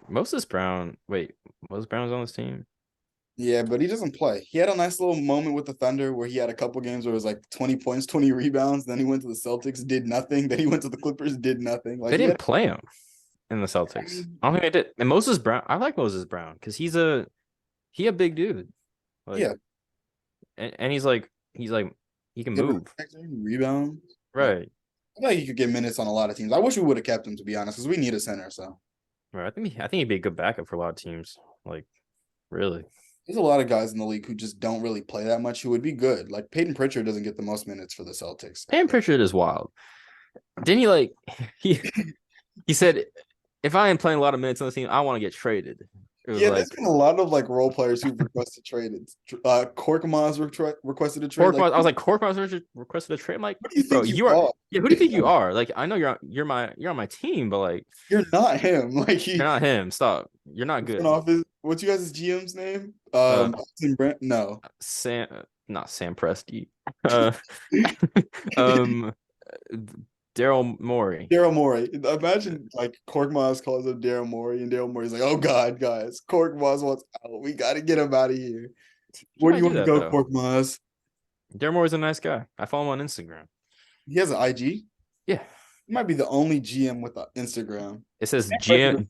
Moses Brown. Wait, Moses Brown's on this team. Yeah, but he doesn't play. He had a nice little moment with the Thunder where he had a couple games where it was like 20 points, 20 rebounds. Then he went to the Celtics, did nothing. Then he went to the Clippers, did nothing. Like They didn't play him in the Celtics. I don't think they did. And Moses Brown, I like Moses Brown because he a big dude. Like, yeah, and he's like he can move. Rebound. Right. I feel like he could get minutes on a lot of teams. I wish we would have kept him, to be honest, because we need a center. So Right. I think he'd be a good backup for a lot of teams. Like, really. there's a lot of guys in the league who just don't really play that much who would be good. Like Peyton Pritchard doesn't get the most minutes for the Celtics. Pam Pritchard is wild. Didn't he like he said if I am playing a lot of minutes on the team, I want to get traded. It was Yeah, like there's been a lot of like role players who've requested traded. Korkmaz requested a trade. Korkmaz, I was like Korkmaz requested a trade. I'm like, what do you bro, think you are. Yeah, who do you think you are? Like, I know you're on my team, but like, You're not him. Like you're not him. Stop. You're not good. office. What's you guys' GM's name? Austin Brent. No. Not Sam Presti. Um, Daryl Morey. Daryl Morey. Imagine like Korkmaz calls up Daryl Morey, and Daryl Morey's like, "Oh God, guys, Korkmaz wants out. We got to get him out of here." He Where do might you do want to that go, though. Korkmaz? Darren Moore is a nice guy. I follow him on Instagram. He has an IG. Yeah. He might be the only GM with an Instagram. It says Sam Presti-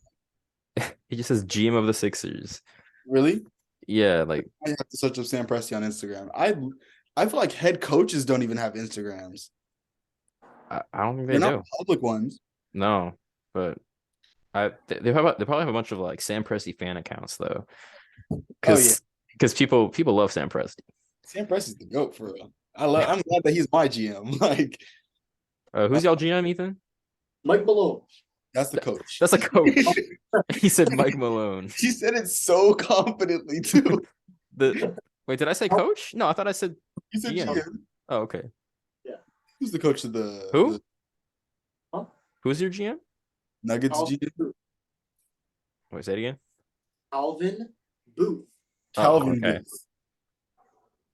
GM. He just says GM of the Sixers. Really? Yeah, like I have to search up Sam Presti on Instagram. I feel like head coaches don't even have Instagrams. I don't think they They're not do. public ones. No, but they probably have a bunch of like Sam Presti fan accounts though, Oh yeah, because people love Sam Presti. Sam Presti's the goat for real. I'm glad that he's my GM. Like Who's y'all GM, Ethan? Mike Malone. that's the coach. That's a coach. He said Mike Malone. He said it so confidently too. Wait, did I say coach? No, I thought I said He said GM. GM. Oh, okay. Who's the coach of Who? the Huh? Who's your GM? Nuggets Calvin GM? Booth. Wait, say it again. Calvin Booth. Calvin okay. Booth.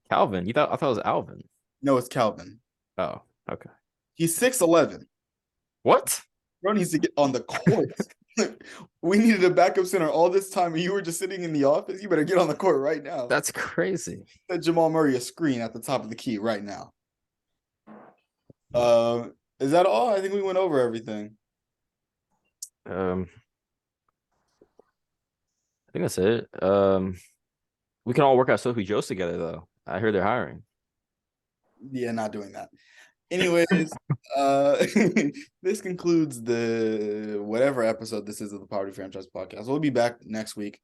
Calvin. I thought it was Alvin. No, it's Calvin. Oh, okay. He's 6'11". What? Bro needs to get on the court. We needed a backup center all this time, and you were just sitting in the office. You better get on the court right now. That's crazy. Set Jamal Murray a screen at the top of the key right now. Is that all? I think we went over everything. I think that's it. We can all work out Sophie Joe's together though. I heard they're hiring. Yeah, not doing that. Anyways, this concludes the whatever episode this is of the Poverty Franchise Podcast. We'll be back next week.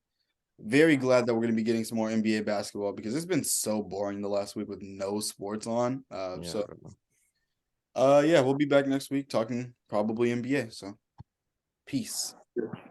Very glad that we're going to be getting some more NBA basketball because it's been so boring the last week with no sports on. Yeah, we'll be back next week talking probably NBA. So, peace.